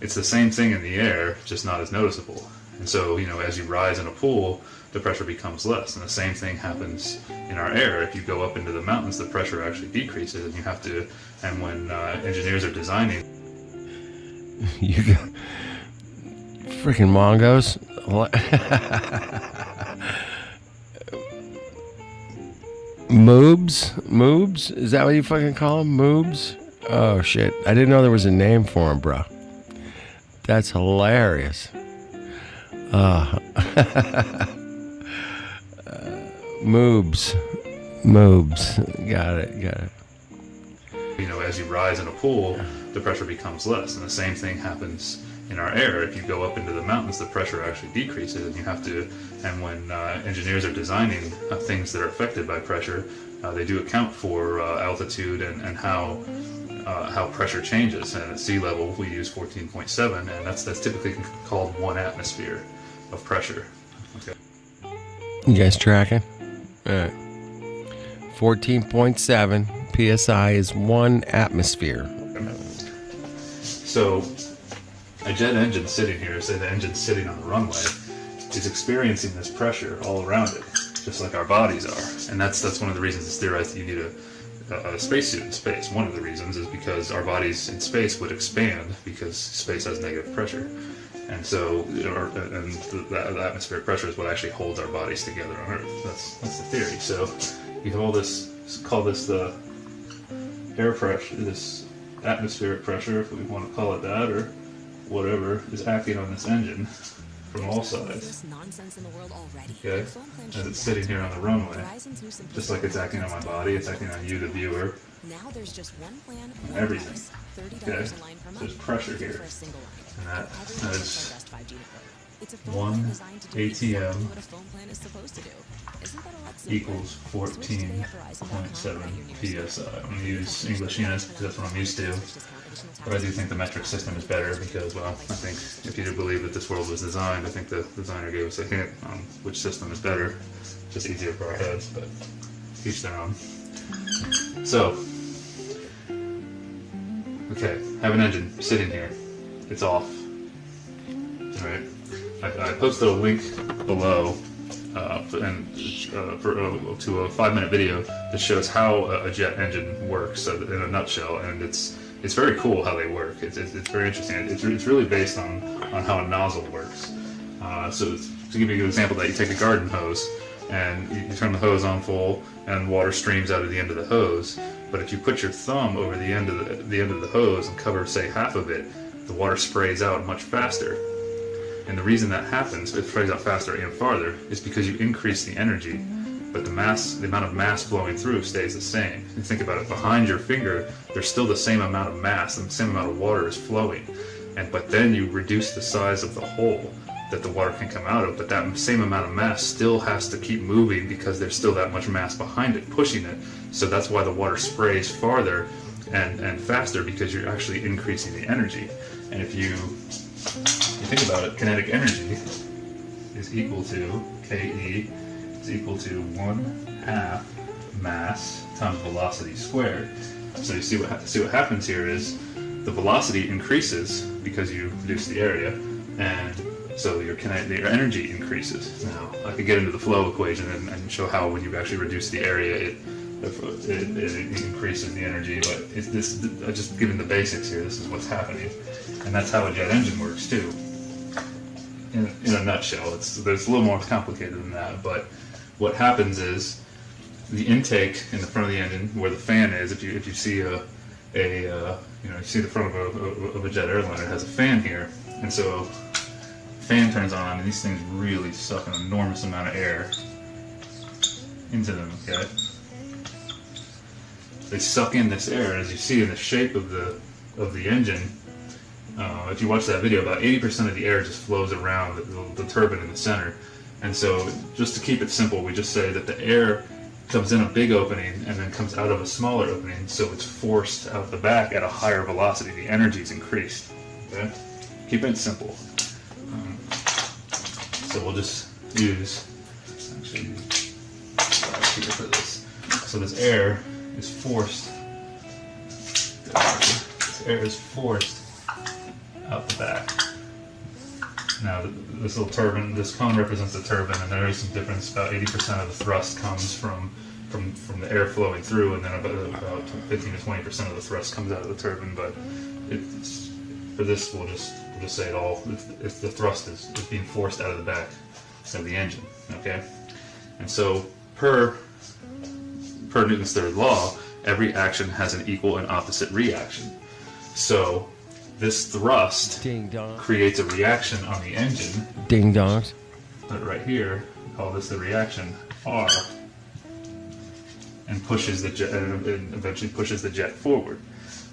It's the same thing in the air, just not as noticeable. And so, as you rise in a pool, the pressure becomes less. And the same thing happens in our air. If you go up into the mountains, the pressure actually decreases, and you have to, and when engineers are designing... You got freaking Mongos. Moobs? Is that what you fucking call them? Moobs? Oh shit. I didn't know there was a name for them, bro. That's hilarious. Moobs. Got it. As you rise in a pool, the pressure becomes less, and the same thing happens in our air. If you go up into the mountains, the pressure actually decreases, and you have to, and when engineers are designing things that are affected by pressure, they do account for altitude and how pressure changes. And at sea level, we use 14.7, and that's typically called 1 atmosphere of pressure. Okay. You guys tracking? All right. 14.7 psi is 1 atmosphere. So, a jet engine sitting here, say the engine sitting on the runway, is experiencing this pressure all around it, just like our bodies are. And that's one of the reasons it's theorized that you need a spacesuit in space. One of the reasons is because our bodies in space would expand because space has negative pressure. And so, the atmospheric pressure is what actually holds our bodies together on Earth. That's the theory. So, you have all this, call this the air pressure, this atmospheric pressure, if we want to call it that, or whatever, is acting on this engine. from all sides. Okay, as it's sitting here on the runway, just like it's acting on my body, it's acting on you, the viewer, and everything. Okay, so there's pressure here, and that is 1 ATM equals 14.7 psi. I'm going to use English units because that's what I'm used to. But I do think the metric system is better because, well, I think if you do believe that this world was designed, I think the designer gave us a hint on which system is better. Just easier for our heads, but each their own. So, okay, have an engine sitting here. It's off. Alright. I posted a link below to a 5-minute video that shows how a jet engine works in a nutshell, and it's very cool how they work. It's very interesting. It's really based on how a nozzle works. So to give you an example, that you take a garden hose and you turn the hose on full, and water streams out of the end of the hose. But if you put your thumb over the end of the hose and cover, say, half of it, the water sprays out much faster. And the reason that happens, it sprays out faster and farther, is because you increase the energy, but the amount of mass flowing through stays the same. You think about it, behind your finger, there's still the same amount of mass, and the same amount of water is flowing. But then you reduce the size of the hole that the water can come out of, but that same amount of mass still has to keep moving because there's still that much mass behind it, pushing it. So that's why the water sprays farther and faster, because you're actually increasing the energy. And if you think about it, kinetic energy is equal to KE is equal to 1/2 mass times velocity squared. So you see what happens here is the velocity increases because you reduce the area, and so your energy increases. Now I could get into the flow equation and show how when you actually reduce the area, it increases the energy. But I'm just giving the basics here. This is what's happening, and that's how a jet engine works too. In a nutshell, there's a little more complicated than that. But what happens is the intake in the front of the engine, where the fan is. If you see you see the front of a jet airliner, it has a fan here, and so fan turns on, and these things really suck an enormous amount of air into them. Okay, they suck in this air, as you see in the shape of the engine. If you watch that video, about 80% of the air just flows around the turbine in the center. And so, just to keep it simple, we just say that the air comes in a big opening and then comes out of a smaller opening, so it's forced out the back at a higher velocity. The energy is increased. Okay, keep it simple. So we'll just use here for this. So this air is forced. This air is forced out the back. Now this little turbine, this cone represents the turbine, and there is some difference. About 80% of the thrust comes from the air flowing through, and then about 15 to 20% of the thrust comes out of the turbine. But for this, we'll just say it all. If the thrust is being forced out of the back of the engine, okay? And so per Newton's third law, every action has an equal and opposite reaction. So this thrust Ding dong. creates a reaction on the engine. Ding dongs. But right here, we call this the reaction R, and pushes the jet, and eventually pushes the jet forward.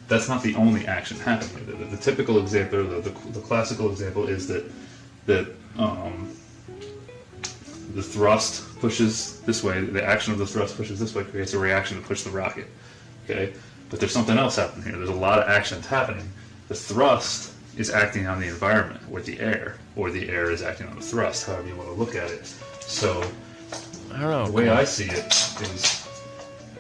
That's not the only action happening. The typical example, the classical example, is that the thrust pushes this way. The action of the thrust pushes this way, creates a reaction to push the rocket. Okay, but there's something else happening here. There's a lot of actions happening. The thrust is acting on the environment, or the air is acting on the thrust, however you want to look at it. So I don't know. the way I see it is,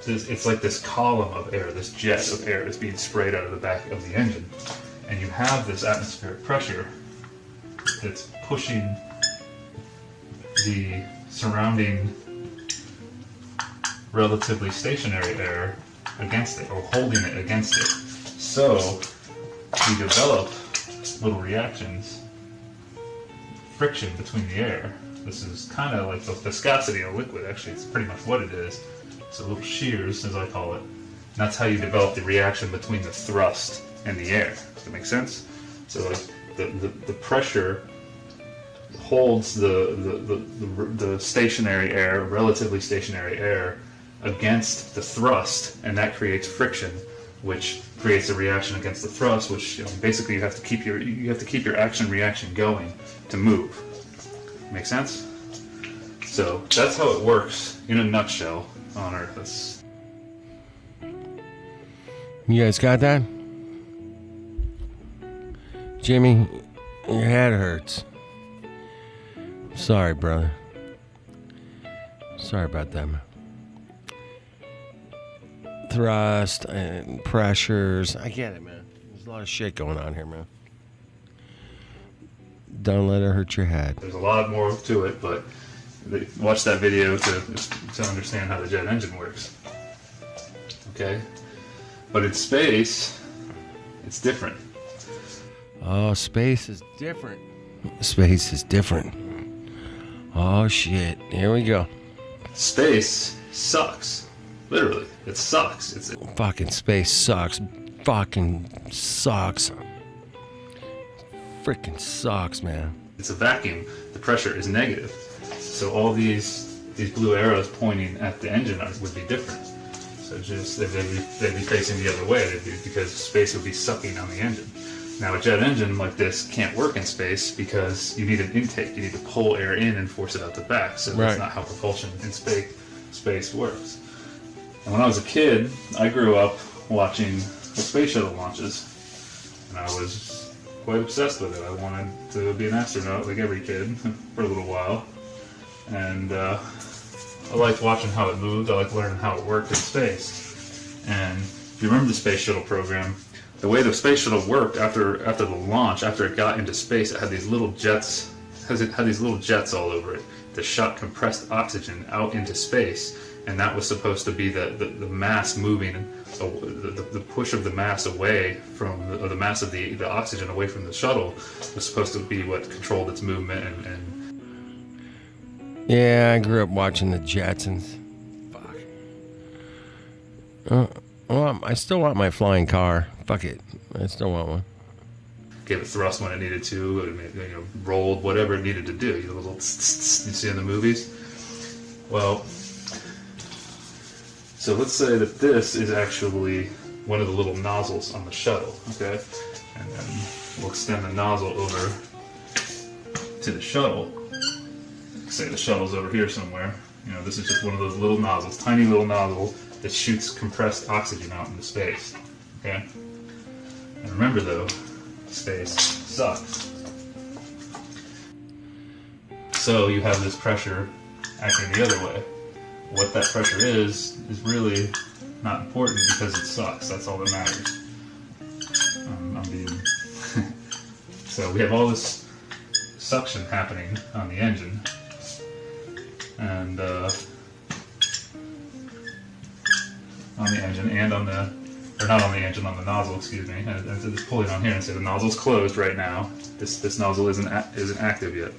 it's like this column of air, this jet of air is being sprayed out of the back of the engine, and you have this atmospheric pressure that's pushing the surrounding relatively stationary air against it, or holding it against it. So we develop little reactions, friction between the air. This is kind of like the viscosity of a liquid. Actually, it's pretty much what it is. So little shears, as I call it. And that's how you develop the reaction between the thrust and the air. Does that make sense? So like the pressure holds the stationary air, relatively stationary air, against the thrust, and that creates friction, which creates a reaction against the thrust, which, you know, basically you have to keep your action reaction going to move. Make sense? So that's how it works in a nutshell on Earth. That's... You guys got that? Jimmy, your head hurts. Sorry, brother. Sorry about that, man. Thrust and pressures. I get it, man. There's a lot of shit going on here, man. Don't let it hurt your head. There's a lot more to it, but watch that video to understand how the jet engine works. Okay? But in space, it's different. Oh, space is different. Space is different. Oh, shit. Here we go. Space sucks. Literally. It sucks. Fucking space sucks. Fucking sucks. Freaking sucks, man. It's a vacuum. The pressure is negative. So all these blue arrows pointing at the engine would be different. So just they'd be facing the other way, because space would be sucking on the engine. Now a jet engine like this can't work in space because you need an intake. You need to pull air in and force it out the back. So that's not how propulsion in space works. And when I was a kid, I grew up watching the space shuttle launches, and I was quite obsessed with it. I wanted to be an astronaut like every kid for a little while, and I liked watching how it moved. I liked learning how it worked in space. And if you remember the space shuttle program, the way the space shuttle worked after the launch, after it got into space, it had these little jets. It had these little jets all over it that shot compressed oxygen out into space, and that was supposed to be the mass moving, the push of the mass away from the mass of the oxygen away from the shuttle was supposed to be what controlled its movement and Yeah, I grew up watching the Jetsons. Fuck. Well, I still want my flying car. Fuck it. I still want one. gave it thrust when it needed to, it, rolled whatever it needed to do. You know, the little you see in the movies. Well, so let's say that this is actually one of the little nozzles on the shuttle, okay? And then we'll extend the nozzle over to the shuttle. Say the shuttle's over here somewhere. You know, this is just one of those little nozzles, tiny little nozzle that shoots compressed oxygen out into space, okay? And remember though, space sucks. So you have this pressure acting the other way. What that pressure is really not important because it sucks. That's all that matters. So we have all this suction happening on the engine, and on the nozzle, excuse me, and it's pulling on here and say the nozzle's closed right now. This nozzle isn't active yet,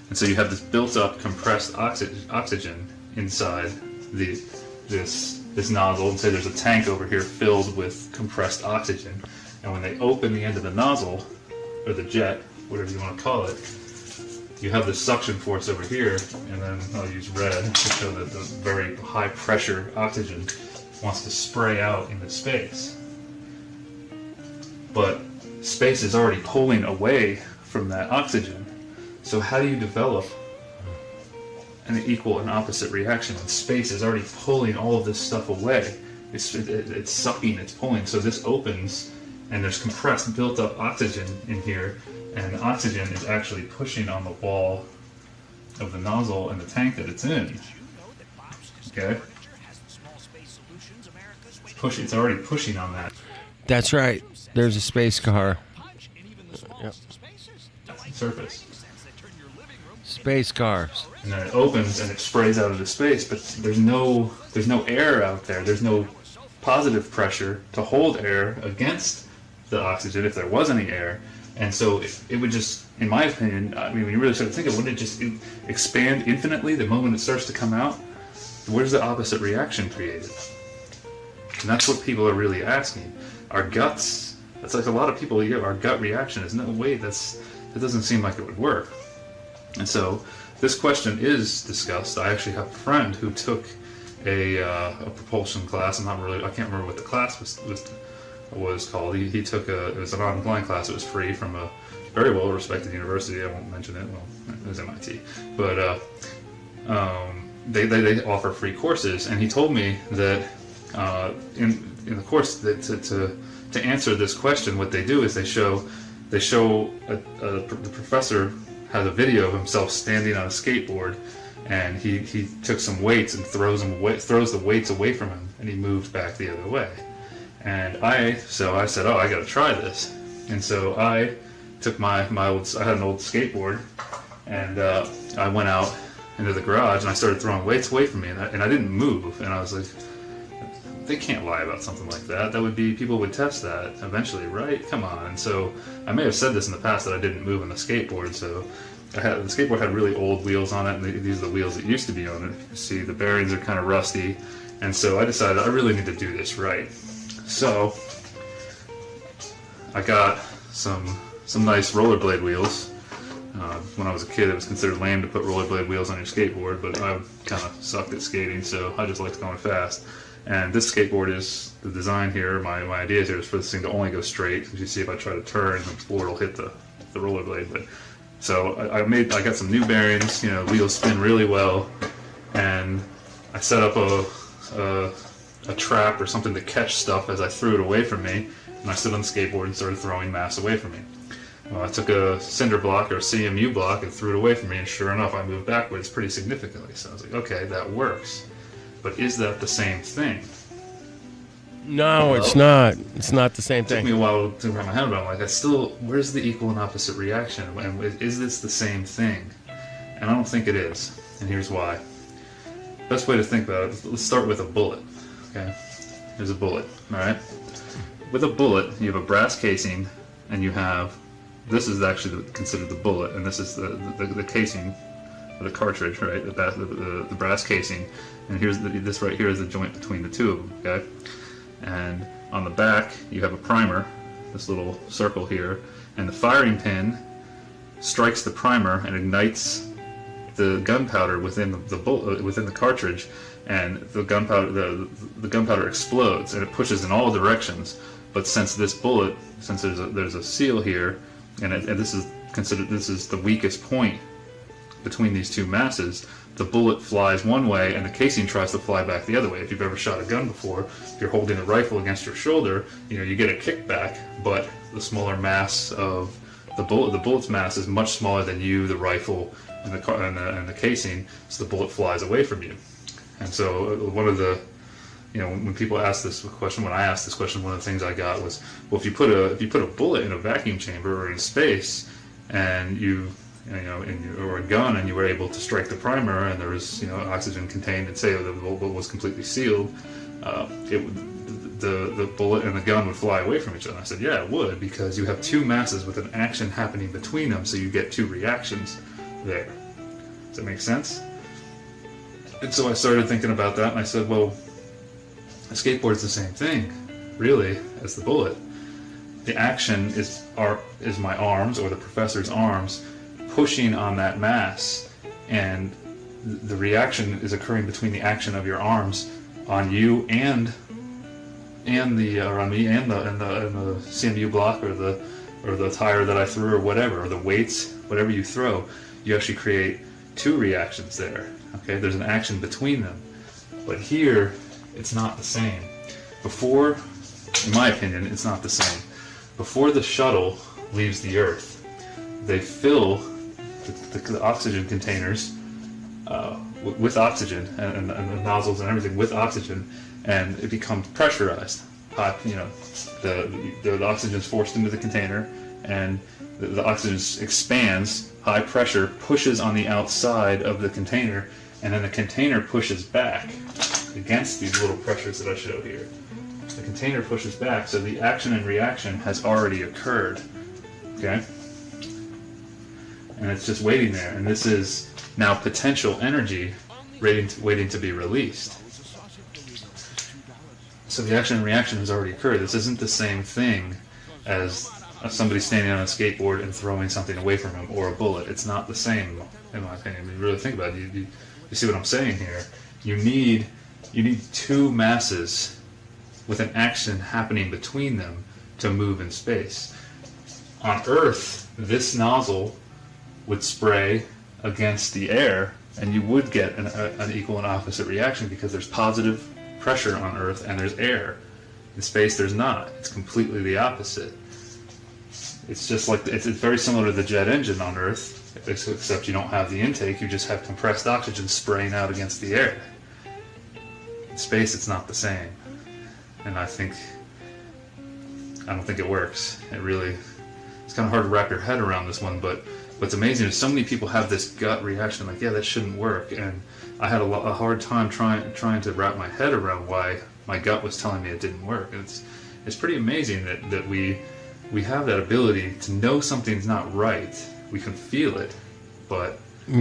and so you have this built-up compressed oxygen inside this nozzle, and say there's a tank over here filled with compressed oxygen, and when they open the end of the nozzle, or the jet, whatever you want to call it, you have this suction force over here, and then I'll use red to show that the very high pressure oxygen wants to spray out into space. But space is already pulling away from that oxygen. So how do you develop an equal and opposite reaction when space is already pulling all of this stuff away? It's sucking, it's pulling. So this opens, and there's compressed, built-up oxygen in here, and the oxygen is actually pushing on the wall of the nozzle and the tank that it's in. Okay? It's already pushing on that. That's right. There's a space car. Yep. Surface. Space cars. And then it opens and it sprays out into space, but there's no air out there. There's no positive pressure to hold air against the oxygen if there was any air. And so it would just, in my opinion, I mean, when you really start to think of it, wouldn't it just expand infinitely the moment it starts to come out? Where's the opposite reaction created? And that's what people are really asking. Our guts, that's like a lot of people, our gut reaction is, no, wait, that doesn't seem like it would work. And so this question is discussed. I actually have a friend who took a propulsion class. I can't remember what the class was called. He took it was an online class. It was free from a very well respected university. I won't mention it. Well, it was MIT, but they offer free courses. And he told me that in the course that to answer this question, what they do is they show the professor has a video of himself standing on a skateboard, and he took some weights and throws the weights away from him, and he moved back the other way. And I said, oh, I got to try this. And so I took I had an old skateboard, and I went out into the garage and I started throwing weights away from me, and I didn't move. And I was like, they can't lie about something like that. People would test that eventually, right? Come on. And so I may have said this in the past that I didn't move on the skateboard. So the skateboard had really old wheels on it, and these are the wheels that used to be on it. You can see the bearings are kind of rusty. And so I decided I really need to do this right. So I got some nice rollerblade wheels. When I was a kid, it was considered lame to put rollerblade wheels on your skateboard, but I kind of sucked at skating, so I just liked going fast. And this skateboard is the design here. My idea here is for this thing to only go straight. As you see, if I try to turn, the board will hit the rollerblade. But so I got some new bearings. You know, wheels spin really well, and I set up a trap or something to catch stuff as I threw it away from me. And I stood on the skateboard and started throwing mass away from me. Well, I took a cinder block or a CMU block and threw it away from me, and sure enough, I moved backwards pretty significantly. So I was like, okay, that works. But is that the same thing? No, it's not. It's not the same It took thing. me a while to wrap my head around. Like, where's the equal and opposite reaction? And is this the same thing? And I don't think it is. And here's why. Best way to think about it, let's start with a bullet. Okay? Here's a bullet, all right? With a bullet, you have a brass casing, and you have, this is actually considered the bullet, and this is the casing, or the cartridge, right? The brass casing, and this right here is the joint between the two of them, okay? And on the back, you have a primer, this little circle here, and the firing pin strikes the primer and ignites the gunpowder within the cartridge, and the gunpowder explodes, and it pushes in all directions. But since this bullet, since there's a seal here, and this is the weakest point between these two masses, the bullet flies one way and the casing tries to fly back the other way. If you've ever shot a gun before, if you're holding a rifle against your shoulder, you get a kickback, but the smaller mass of the bullet's mass is much smaller than you, the rifle, and the casing, so the bullet flies away from you. And so one of the, when people ask this question, when I asked this question, one of the things I got was, well, if you put a bullet in a vacuum chamber or in space, and or a gun, and you were able to strike the primer, and there was oxygen contained, and say the bullet was completely sealed, the bullet and the gun would fly away from each other. And I said, yeah, it would, because you have two masses with an action happening between them, so you get two reactions there. Does that make sense? And so I started thinking about that, and I said, well, a skateboard's the same thing, really, as the bullet. The action is my arms, or the professor's arms, pushing on that mass, and the reaction is occurring between the action of your arms on you and on me and the CMU block or the tire that I threw or whatever, or the weights, whatever you throw. You actually create two reactions there. Okay, there's an action between them, but here it's not the same. Before, in my opinion, it's not the same. Before the shuttle leaves the Earth, they fill the oxygen containers with oxygen, and the nozzles and everything with oxygen, and it becomes pressurized. The oxygen is forced into the container, and the oxygen expands. High pressure pushes on the outside of the container, and then the container pushes back against these little pressures that I show here. The container pushes back, so the action and reaction has already occurred. Okay? And it's just waiting there, and this is now potential energy waiting to be released. So the action and reaction has already occurred. This isn't the same thing as somebody standing on a skateboard and throwing something away from him, or a bullet. It's not the same, in my opinion. When you really think about it, you see what I'm saying here. You need two masses with an action happening between them to move in space. On Earth, this nozzle would spray against the air, and you would get an equal and opposite reaction because there's positive pressure on Earth and there's air. In space, there's not. It's completely the opposite. It's just like, it's very similar to the jet engine on Earth, except you don't have the intake, you just have compressed oxygen spraying out against the air. In space, it's not the same. And I don't think it works. It's kind of hard to wrap your head around this one, but what's amazing is so many people have this gut reaction, like, yeah, that shouldn't work. And I had a hard time trying to wrap my head around why my gut was telling me it didn't work. And it's pretty amazing that we have that ability to know something's not right. We can feel it, but we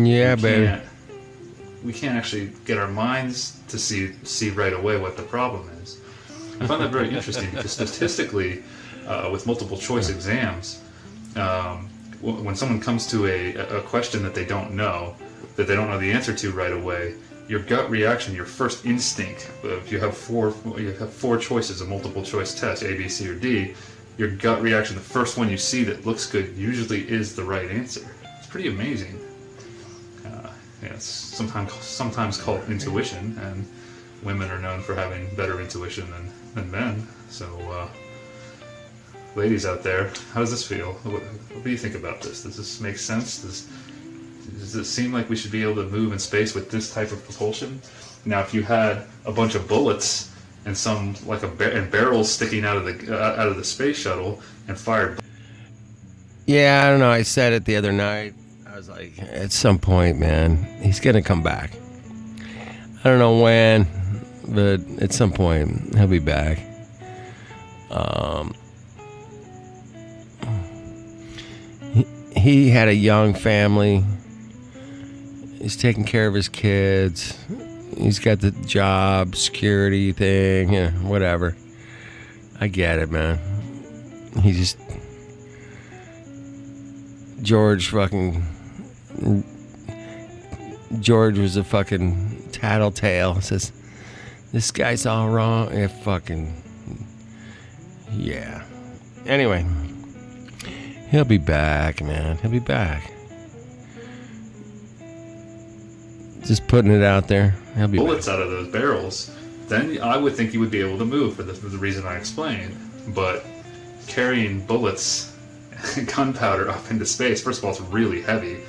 can't actually get our minds to see right away what the problem is. I find that very interesting because statistically, with multiple choice exams, when someone comes to a question that they don't know the answer to right away, your gut reaction, your first instinct, if you have four choices, a multiple choice test, A, B, C, or D, your gut reaction, the first one you see that looks good, usually is the right answer. It's pretty amazing. It's sometimes called intuition, and women are known for having better intuition than men. So, ladies out there, how does this feel? What do you think about this? Does this make sense? Does it seem like we should be able to move in space with this type of propulsion? Now, if you had a bunch of bullets and and barrels sticking out of the space shuttle and fired. Yeah, I don't know. I said it the other night. I was like, at some point, man, he's gonna come back. I don't know when, but at some point he'll be back. He had a young family. He's taking care of his kids. He's got the job security thing, whatever. I get it, man. George was a fucking tattletale. Says, this guy's all wrong. Yeah. Anyway, he'll be back, man. He'll be back. Just putting it out there. He'll be bullets back. Out of those barrels, then I would think you would be able to move for the reason I explained. But carrying bullets and gunpowder up into space, first of all, it's really heavy.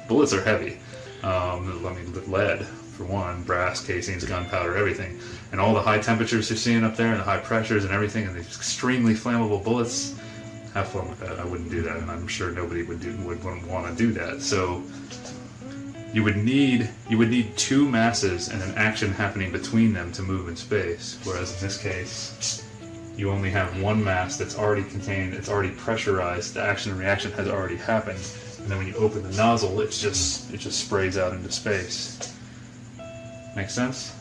Bullets are heavy. Lead, for one, brass casings, gunpowder, everything. And all the high temperatures you're seeing up there, and the high pressures and everything, and these extremely flammable bullets, have fun with that. I wouldn't do that, and I'm sure nobody would want to do that. So you would need two masses and an action happening between them to move in space. Whereas in this case, you only have one mass that's already contained, it's already pressurized, the action and reaction has already happened, and then when you open the nozzle, it just sprays out into space. Make sense?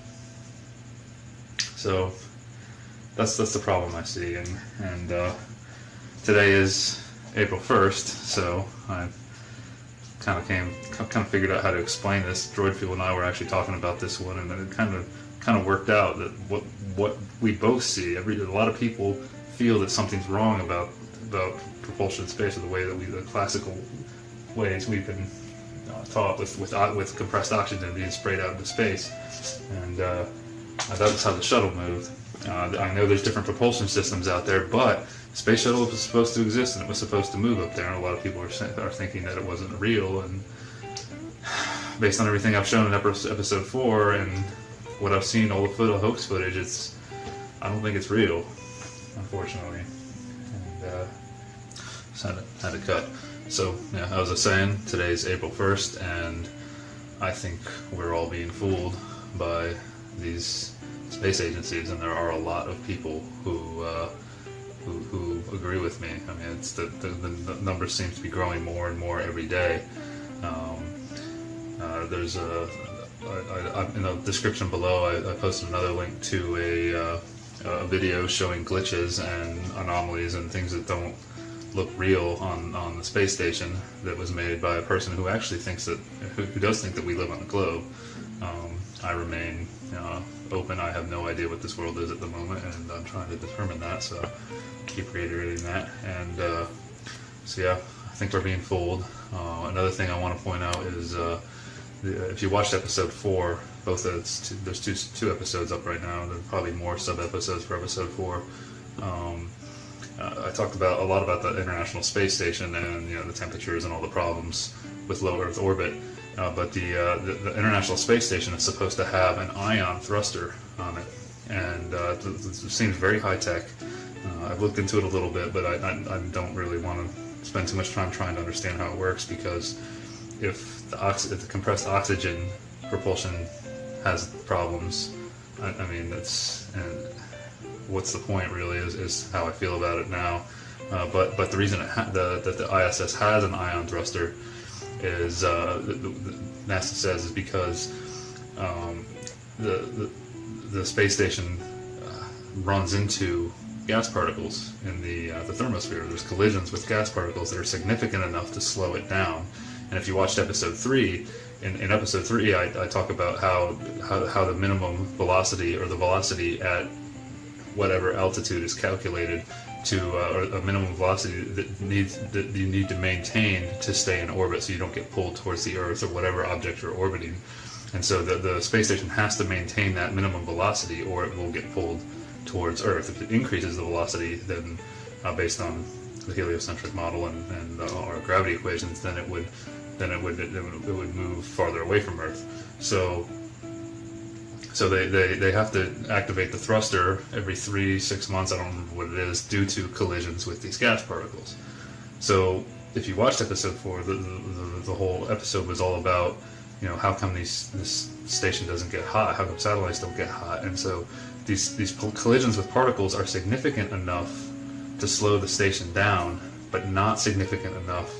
So that's the problem I see, and today is April 1st, so I kind of figured out how to explain this. Droidfield and I were actually talking about this one, and it kind of worked out that what we both see. A lot of people feel that something's wrong about propulsion in space, or the way that the classical ways we've been taught with compressed oxygen being sprayed out into space, and that was how the shuttle moved. I know there's different propulsion systems out there, but the space shuttle was supposed to exist and it was supposed to move up there, and a lot of people are thinking that it wasn't real. And based on everything I've shown in episode 4 and what I've seen, all the hoax footage, I don't think it's real, unfortunately. And just had to cut. So yeah, as I was saying, today's April 1st, and I think we're all being fooled by these space agencies, and there are a lot of people who agree with me. I mean, it's the number seems to be growing more and more every day. There's in the description below, I posted another link to a video showing glitches and anomalies and things that don't look real on the space station that was made by a person who actually thinks that who does think that we live on a globe. I remain open. I have no idea what this world is at the moment, and I'm trying to determine that. So keep reiterating that. And so yeah, I think we're being fooled. Another thing I want to point out is if you watched episode 4, both there's two episodes up right now. There's probably more sub episodes for episode 4. I talked a lot about the International Space Station and the temperatures and all the problems with low Earth orbit. But the International Space Station is supposed to have an ion thruster on it, and it seems very high tech. I've looked into it a little bit, but I don't really want to spend too much time trying to understand how it works, because if the compressed oxygen propulsion has problems, I mean, what's the point really is how I feel about it now. But the reason that the ISS has an ion thruster is NASA says is because the space station runs into gas particles in the thermosphere. There's collisions with gas particles that are significant enough to slow it down. And if you watched episode 3, in episode 3, I talk about how the minimum velocity, or the velocity at whatever altitude is calculated to, or a minimum velocity that you need to maintain to stay in orbit, so you don't get pulled towards the Earth or whatever object you're orbiting. And so the space station has to maintain that minimum velocity, or it will get pulled towards Earth. If it increases the velocity, then based on the heliocentric model and our gravity equations, then it would move farther away from Earth. So they have to activate the thruster every 3-6 months, I don't remember what it is, due to collisions with these gas particles. So if you watched episode 4, the whole episode was all about, how come this station doesn't get hot, how come satellites don't get hot. And so these collisions with particles are significant enough to slow the station down, but not significant enough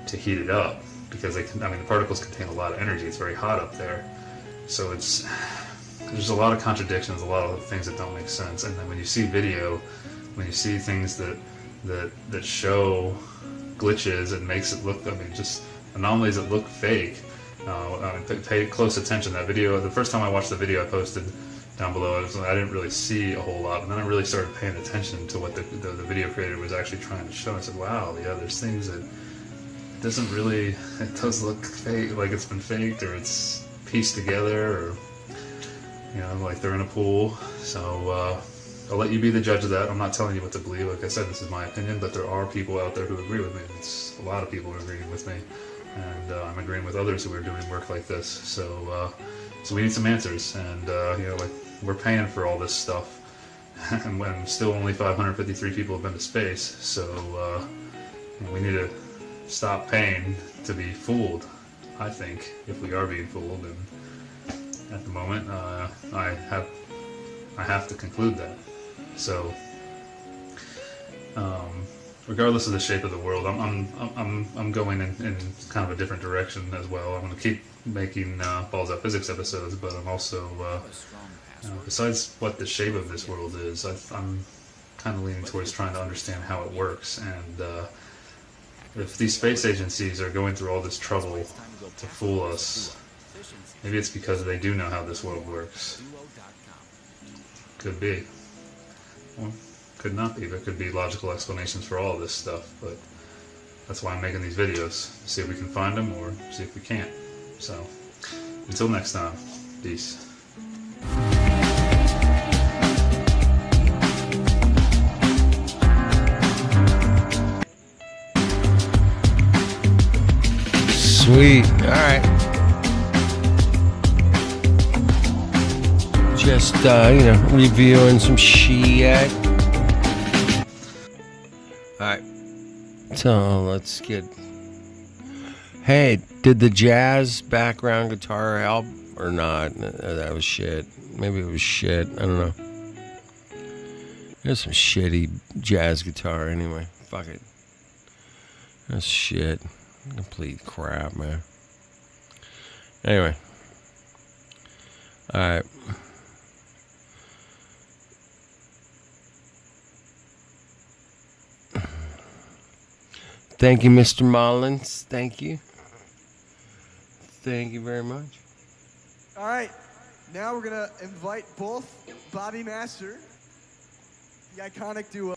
to heat it up, because the particles contain a lot of energy. It's very hot up there. So there's a lot of contradictions, a lot of things that don't make sense. And then when you see video, when you see things that show glitches and makes it look, just anomalies that look fake, pay close attention. That video, the first time I watched the video I posted down below, I didn't really see a whole lot, and then I really started paying attention to what the video creator was actually trying to show. I said, wow, yeah, there's things that it does look fake, like it's been faked, or it's pieced together, or like they're in a pool. So I'll let you be the judge of that. I'm not telling you what to believe. Like I said, this is my opinion, but there are people out there who agree with me. It's a lot of people are agreeing with me, and I'm agreeing with others who are doing work like this. So we need some answers, and we're paying for all this stuff, and when still only 553 people have been to space. So we need to stop paying to be fooled, I think, if we are being fooled. And at the moment, I have to conclude that. So, regardless of the shape of the world, I'm going in kind of a different direction as well. I'm going to keep making Balls Out Physics episodes, but I'm also, besides what the shape of this world is, I'm kind of leaning towards trying to understand how it works. And if these space agencies are going through all this trouble to fool us, maybe it's because they do know how this world works. Could be. Well, could not be. There could be logical explanations for all this stuff, but that's why I'm making these videos. See if we can find them, or see if we can't. So, until next time, peace. Sweet. All right. Just, reviewing some shit. Alright. So, let's get... Hey, did the jazz background guitar help or not? That was shit. Maybe it was shit. I don't know. There's some shitty jazz guitar anyway. Fuck it. That's shit. Complete crap, man. Anyway. Alright. Thank you, Mr. Mullins. Thank you. Thank you very much. All right, now we're gonna invite both Bobby Master, the iconic duo.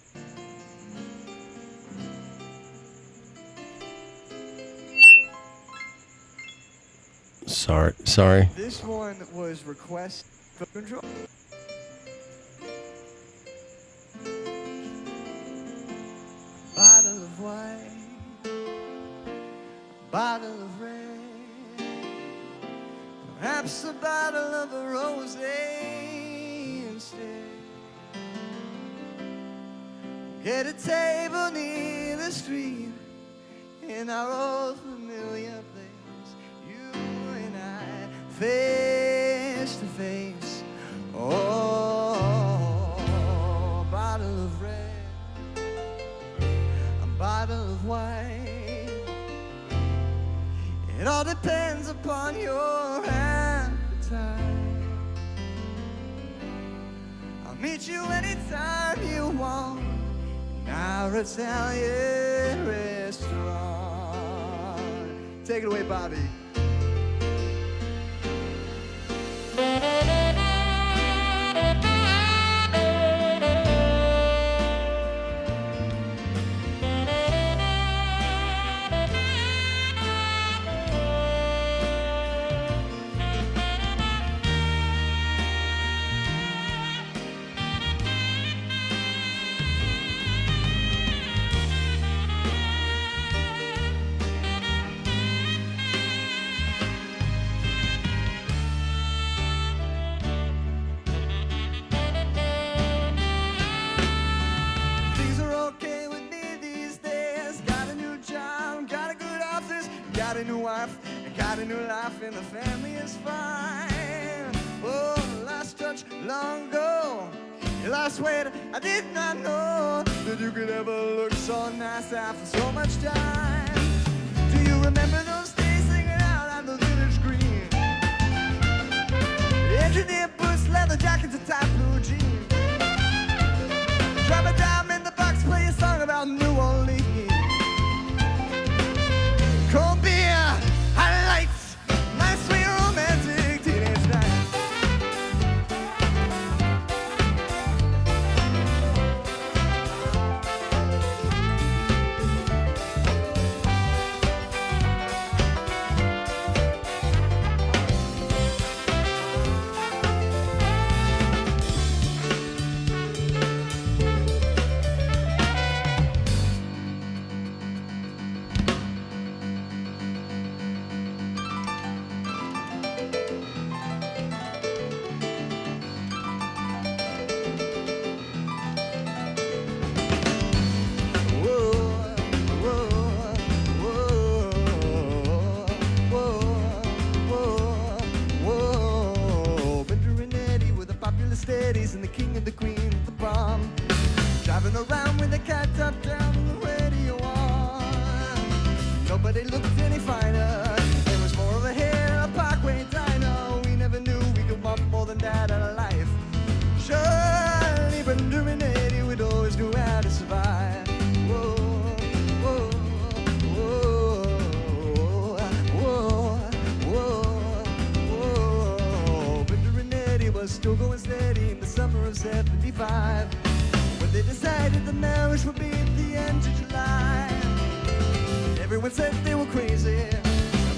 Sorry. This one was request control. Bottle of wine, bottle of red, perhaps a bottle of a rosé instead. Get a table near the street in our old familiar place. You and I, face to face. Oh, a bottle of red, a bottle of wine. It all depends upon your appetite. I'll meet you anytime you want in our Italian restaurant. Take it away, Bobby. Things are okay with me these days. Got a new job, got a good office, got a new wife, and got a new life, and the family is fine. Oh, last touch long ago. Your last weight, I did not know that you could ever look so nice after so much time. Do you remember those days hanging out on the village green? Engineer boots, leather jackets, and tight blue jeans. Drop a dime in the box, play a song about New Orleans. Cold beer, highlights, my sweet romantic teenage night. Steadies and the king and the queen of the bomb, driving around with a cat top down and the radio on. Nobody looked any finer. There was more of a hair, a Parkway diner. We never knew we could want more than that out of life. Surely, but during 80, we'd always know how to survive. Whoa, whoa, whoa, whoa, whoa, whoa. But during 80 was still going steady in the summer of 75, when they decided the marriage would be at the end of July. Everyone said they were crazy,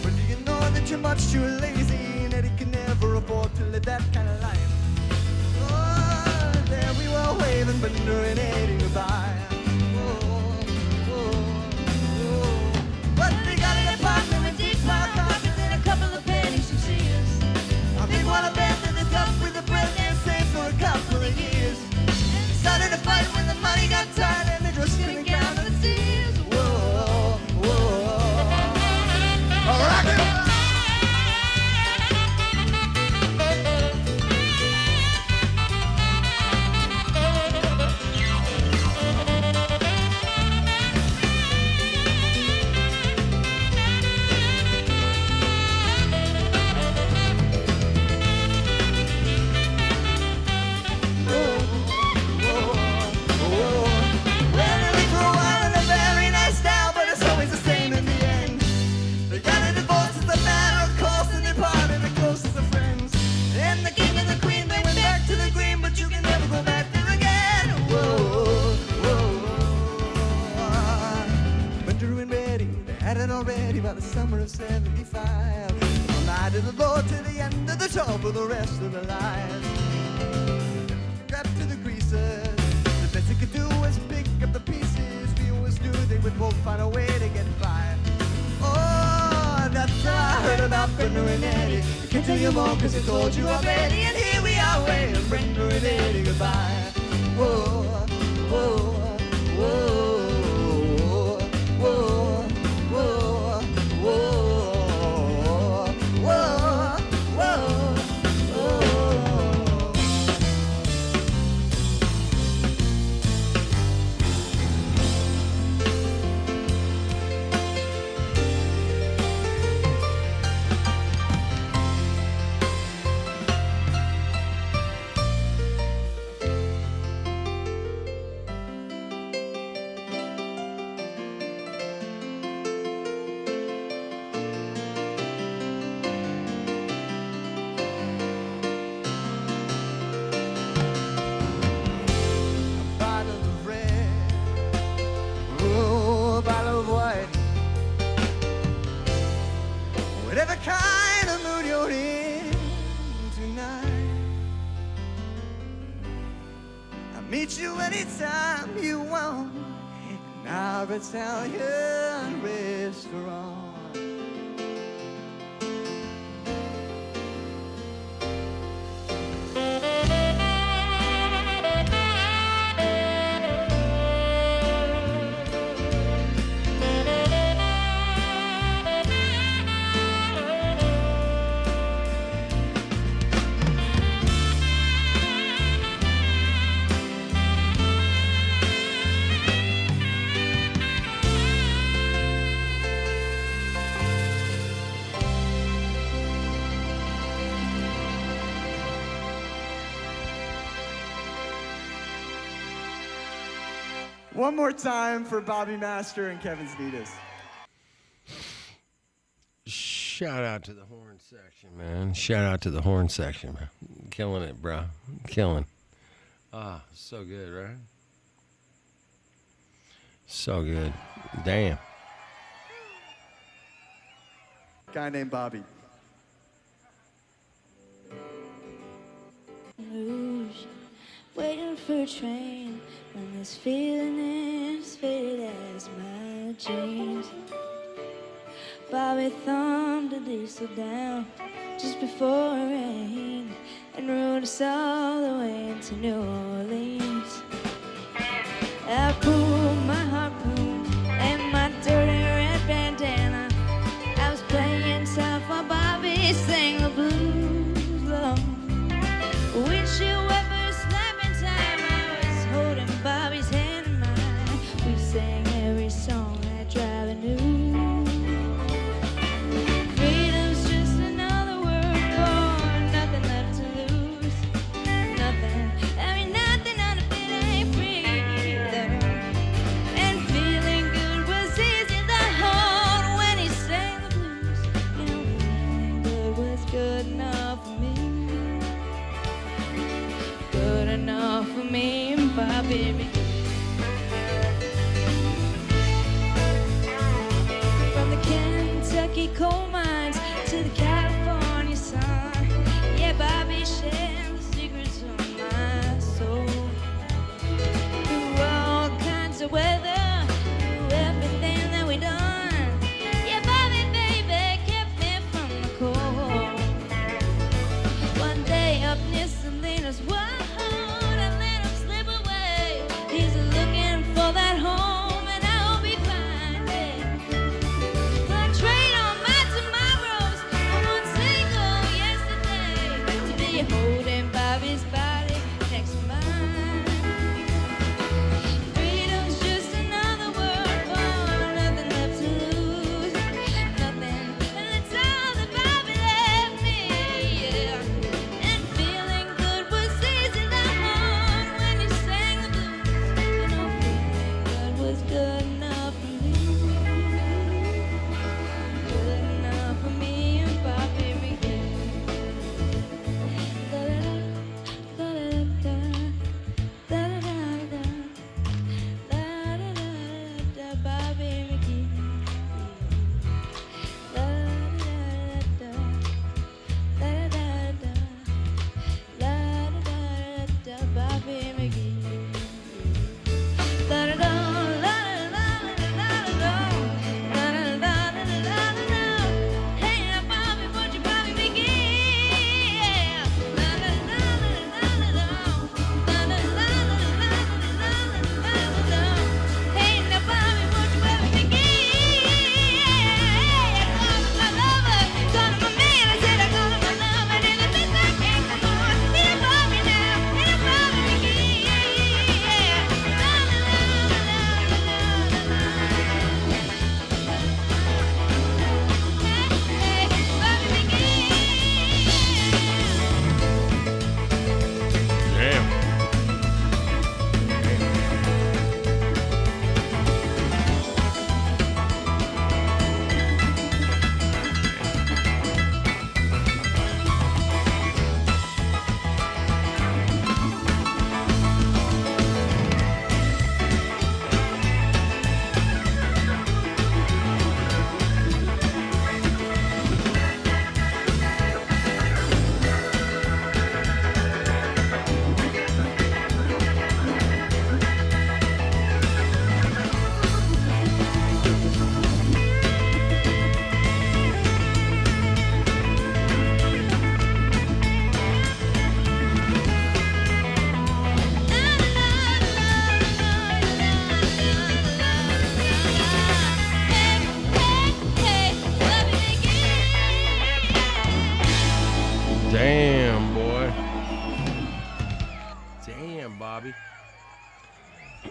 but do you know that you're much too lazy, and Eddie can never afford to live that kind of life. Oh, there we were waving, but during 80 goodbye. But they got an apartment with deep park carpets and a couple of pennies from Sears. I think what I bet that the top with the bread and saved for a couple of years. Started a fight when the money got tight and they just couldn't count the tears. Whoa, whoa. Rock it. had it already by the summer of 75. From the night of the Lord to the end of the tour for the rest of their lives. Strapped to the greasers, the best they could do was pick up the pieces. We always knew they would both find a way to get by. Oh, that's how I heard about Brenda and Eddie. I can't tell you more cause I told you already. And here we are waiting, Brenda and Eddie, goodbye. Whoa, whoa, whoa. Whatever kind of mood you're in tonight, I'll meet you anytime you want in our Italian restaurant. One more time for Bobby Master and Kevin Sneedus. Shout out to the horn section, man. Shout out to the horn section, man. Killing it, bro. Killing. Ah, so good, right? So good. Damn. Guy named Bobby. Rouge, waiting for a train when this feeling is faded as my dreams. Bobby thumbed the diesel down just before it rained and rode us all the way into New Orleans. I pulled my harpoon and my dirty red bandana. I was playing tough while Bobby sang the blues, love. Windshield wipers slapping time. I was holding Bobby's hand in mine. We sang every song that driver knew. Freedom's just another word for nothing left to lose. Nothing, I mean nothing on the bit ain't freedom. And feeling good was easy to hold when he sang the blues. You know, feeling good was good enough for me. Good enough for me and Bobby. From the Kentucky coal mines to the California sun, yeah, Bobby shared the secrets of my soul. Through all kinds of weather, through everything that we done, yeah, Bobby, baby, kept me from the cold. One day up near Salinas, whoa, I let him slip away. He's looking for that home, and I hope he finds it. I'll trade all my tomorrows for one single yesterday to be holding Bobby's body next to mine. Freedom's just an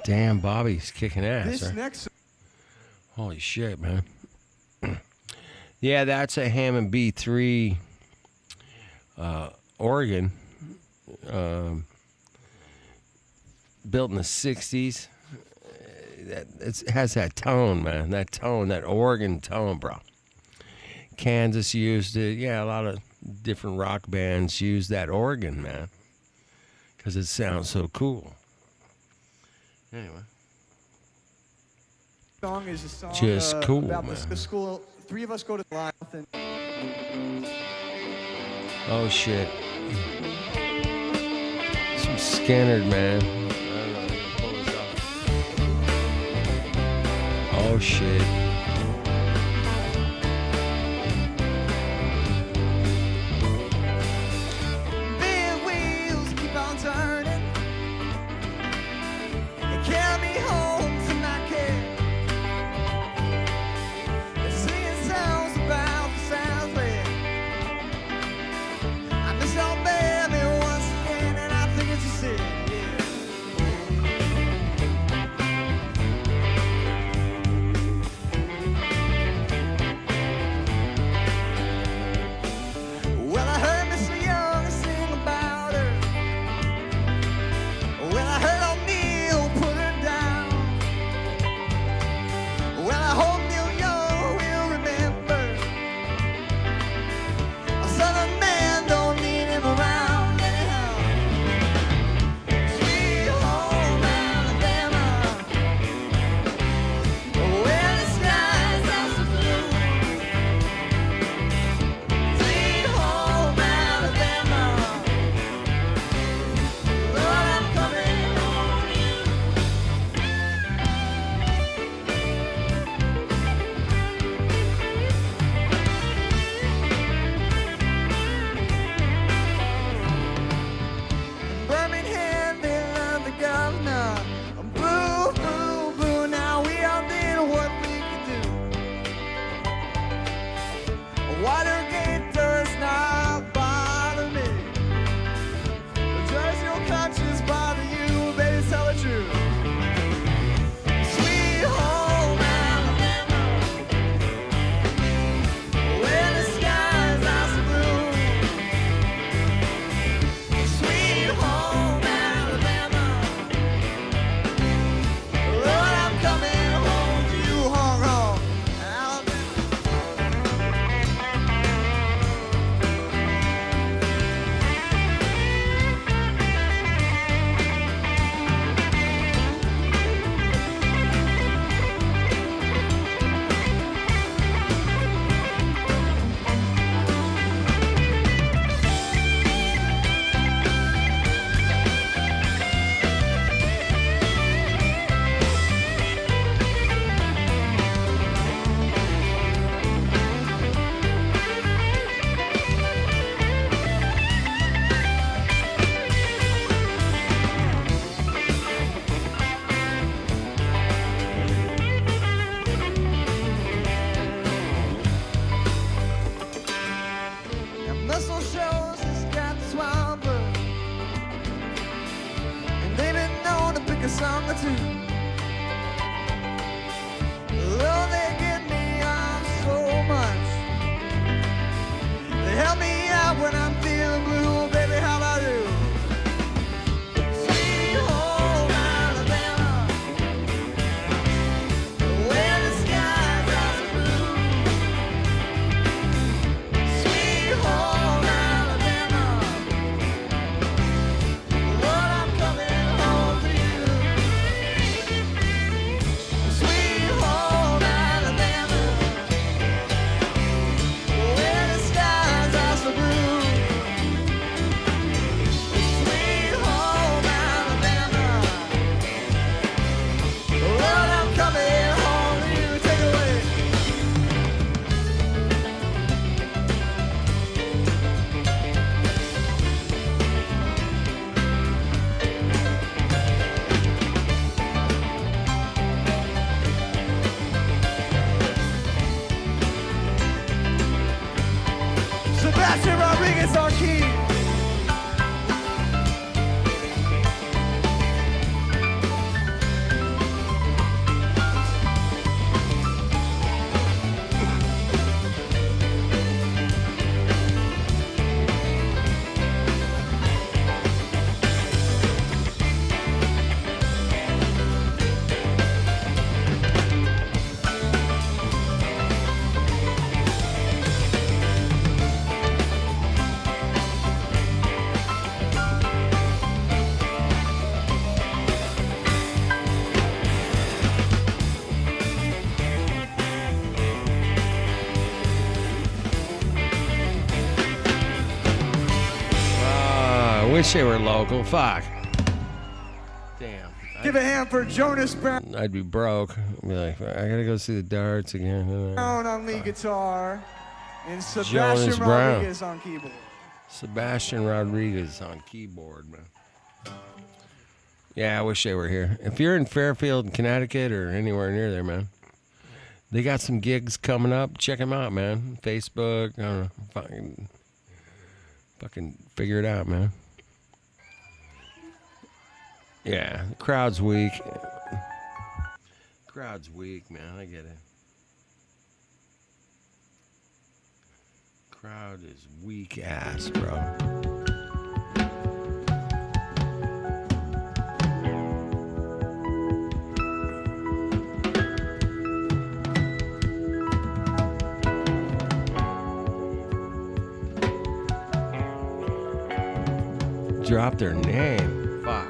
Damn, Bobby's kicking ass. This Huh? next Holy shit, man. Yeah, that's a Hammond B3 organ. Built in the 60s. It has that tone, man. That tone, that organ tone, bro. Kansas used it. Yeah, a lot of different rock bands use that organ, man. Because it sounds so cool. Anyway. song is a song Just cool, about man. the school. 3 of us go to live and Oh, shit. Some Skynyrd, man. I don't know if I can pull this off. Oh, shit. big wheels keep on turning and carry me home to my care. They're singing songs about the Southland. I miss old baby once again, and I think it's a sin. Yeah. wish they were local. Fuck. Damn. Give a hand for Jonas Brown I'd be broke. I'd be like, I gotta go see the darts again. on lead guitar and Jonas Sebastian Brown. Rodriguez on keyboard. Sebastian Rodriguez on keyboard, man. Yeah, I wish they were here. If you're in Fairfield, Connecticut, or anywhere near there, man, they got some gigs coming up. Check them out, man. Facebook, I don't know. Fucking figure it out, man. Yeah, the crowd's weak. Crowd's weak, man. I get it. Crowd is weak ass, bro. Drop their name. Fuck.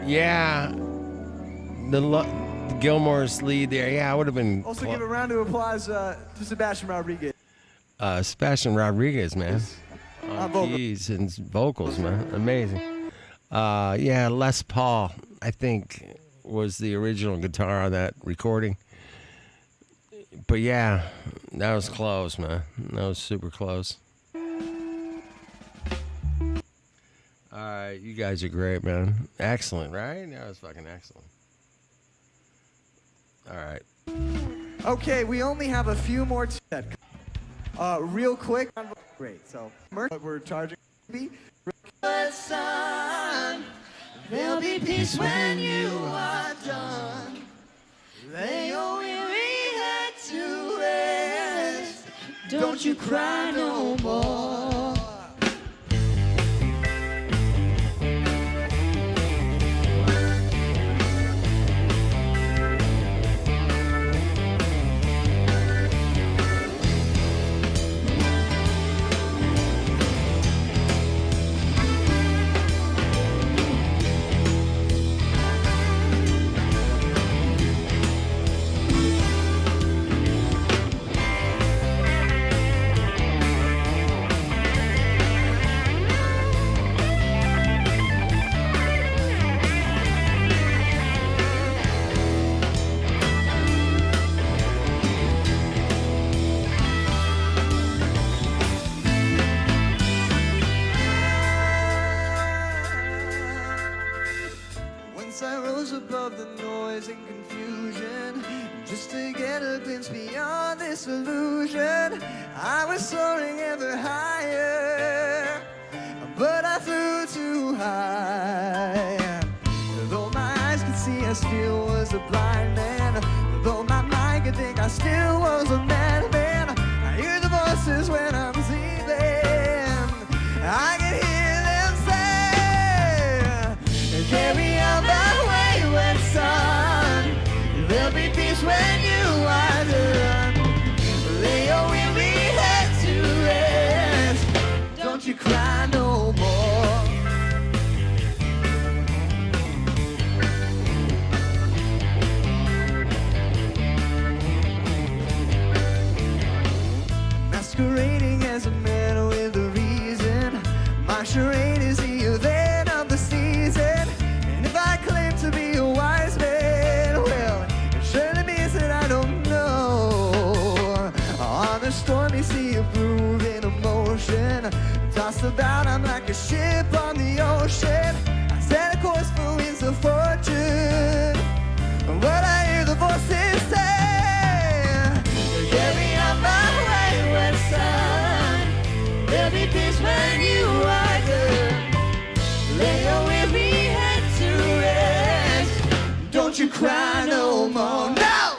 Yeah, Gilmore's lead there. Yeah, I would have been. Also, give a round of applause to Sebastian Rodriguez. Sebastian Rodriguez, man. On vocal. Keys and vocals, man. Amazing. Yeah, Les Paul, I think, was the original guitar on that recording. But yeah, that was close, man. That was super close. All right, you guys are great, man. Excellent, right? That was fucking excellent. All right. Okay, we only have a few more set. Real quick. Great. So, what we're charging. Son, there'll be peace when you are done. Lay your weary head to rest. Don't you cry no more. Once I rose above the noise and confusion, just to get a glimpse beyond this illusion. I was soaring ever higher, but I flew too high. Though my eyes could see, I still was a blind man. Though my mind could think, I still was a madman. I hear the voices when I'm sleeping. I can hear them say, carry on my wayward son. There'll be peace when you are done. Lay your weary head to rest. Don't you cry no more. Masquerading as a man with a reason. My charade is the event of the season. And if I claim to be a wise man, well, it surely means that I don't know. On the stormy sea of moving emotion, tossed about, I'm like a ship on the ocean. I set a course for winds of fortune, but I hear the voices say, carry on my wayward son. There'll be peace when you are done. Lay your weary head to rest. Don't you cry no more. No!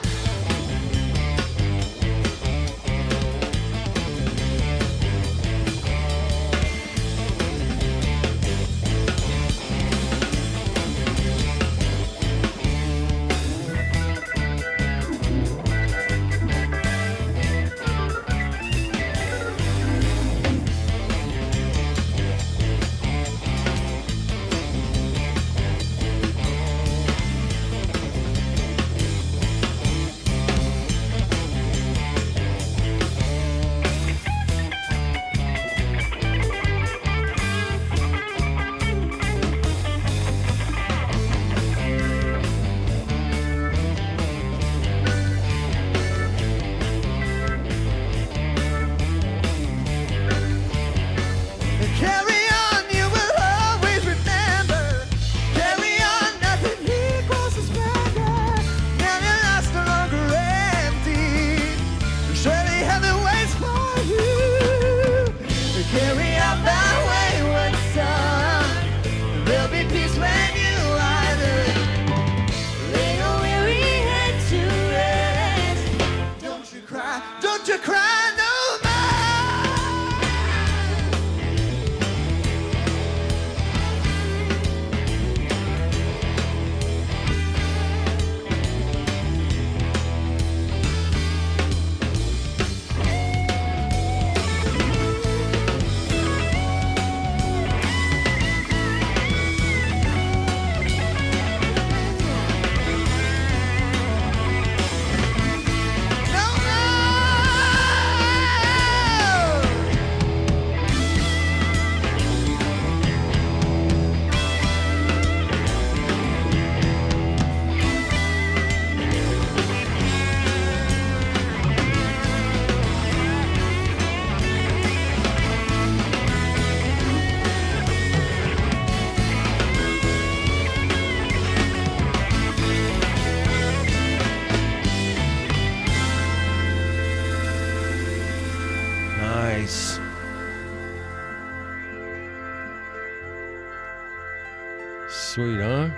Sweet, huh?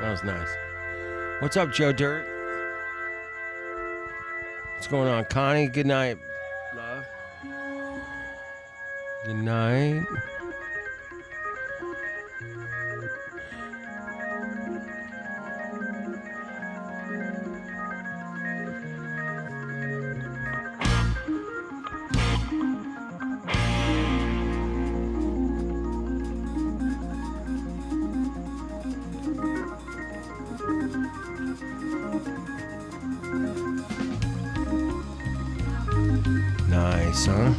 That was nice. What's up, Joe Dirt? What's going on, Connie? Good night, love. Good night. Nice, huh?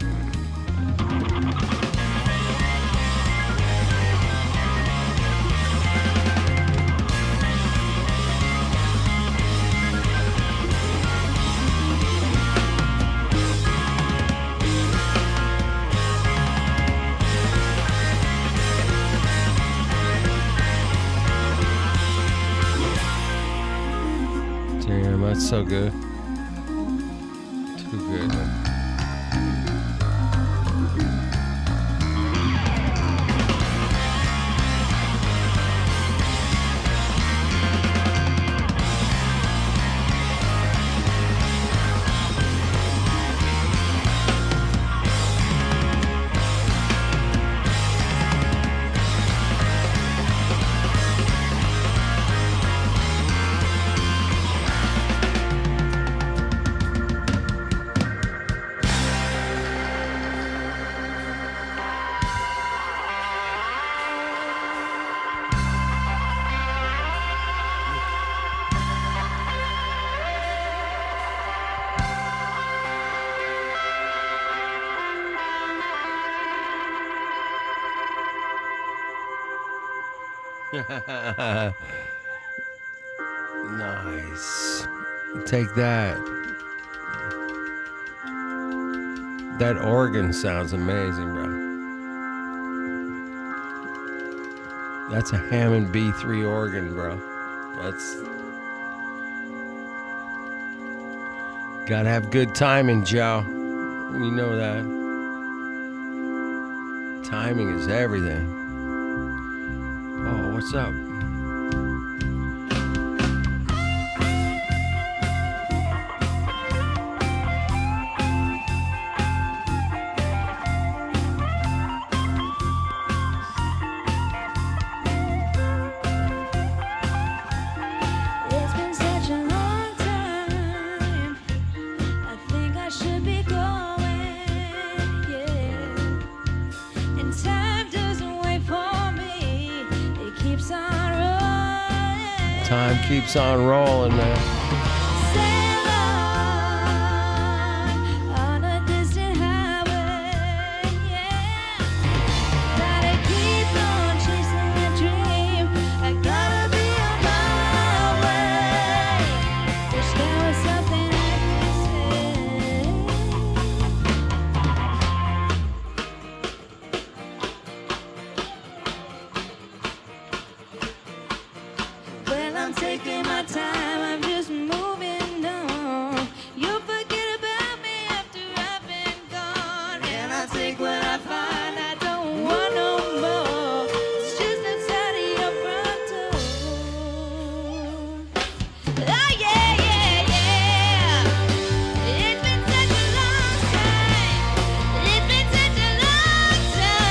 Damn, that's so good. Too good. Nice. Take that. That organ sounds amazing, bro. That's a Hammond B3 organ, bro. That's... Gotta have good timing, Joe. You know that. Timing is everything. Oh, what's up? It's been such a long time. I think I should be going, yeah. And time doesn't wait for me. It keeps on rolling. Time keeps on rolling, man. Sail on a distant highway, yeah. Gotta keep on chasing that dream. I gotta be on my way. Wish there was something I could say. Well, I'm taking my time, I'm just moving on. You'll forget about me after I've been gone. And I take what I find, I don't want no more. It's just outside of your front door. Oh yeah, yeah, yeah. It's been such a long time. It's been such a long time.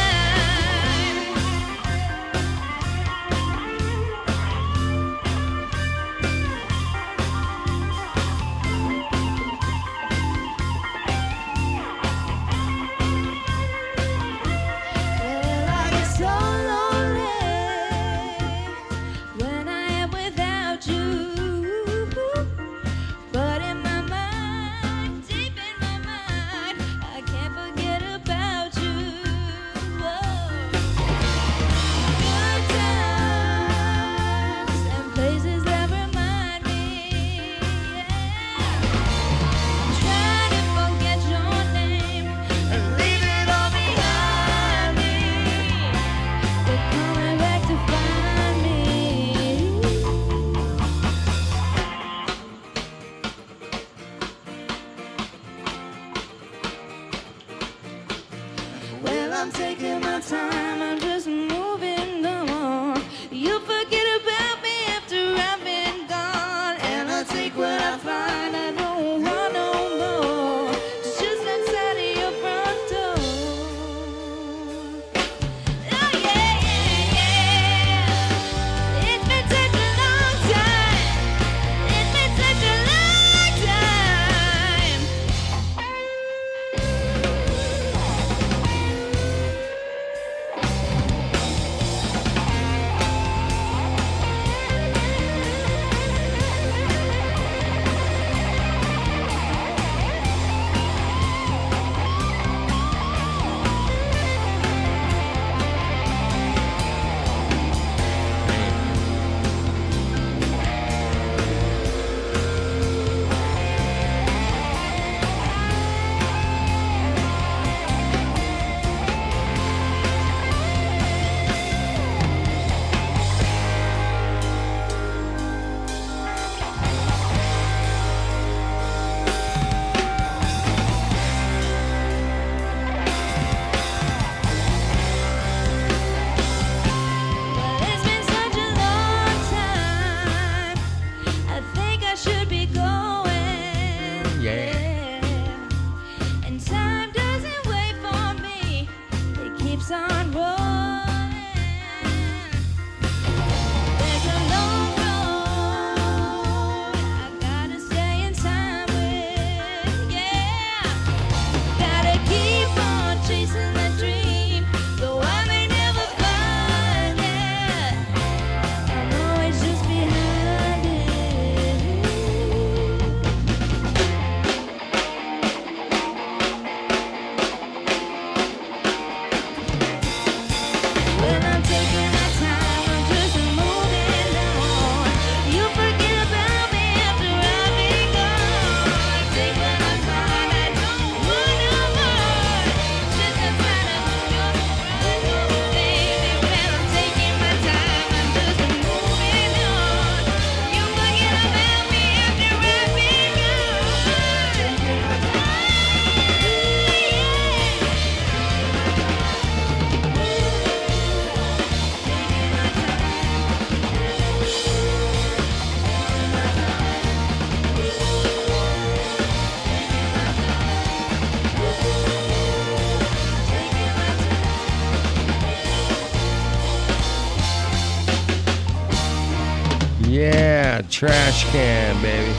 Yeah, trash can, baby.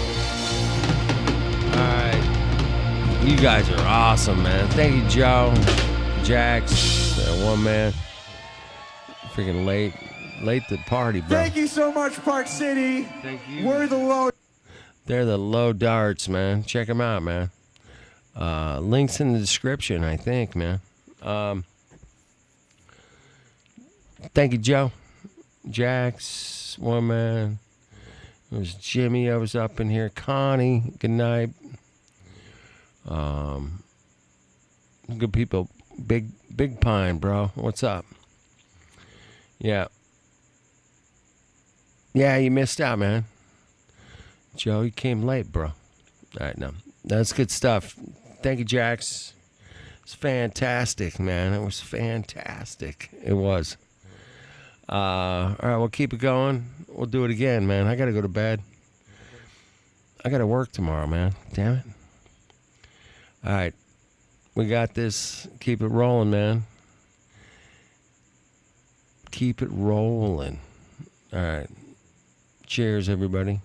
All right. You guys are awesome, man. Thank you, Joe, Jax, one man. Freaking late to the party, bro. Thank you so much, Park City. Thank you. We're the low. They're the Low Darts, man. Check them out, man. Links in the description, I think, man. Thank you, Joe. Jax, one man. It was Jimmy. I was up in here. Connie, good night. Good people. Big Pine, bro. What's up? Yeah. Yeah, you missed out, man. Joe, you came late, bro. All right, no. That's good stuff. Thank you, Jax. It's fantastic, man. It was fantastic. It was. All right, we'll keep it going. We'll do it again, man. I got to go to bed. I got to work tomorrow, man. Damn it. All right. We got this. Keep it rolling, man. Keep it rolling. All right. Cheers, everybody.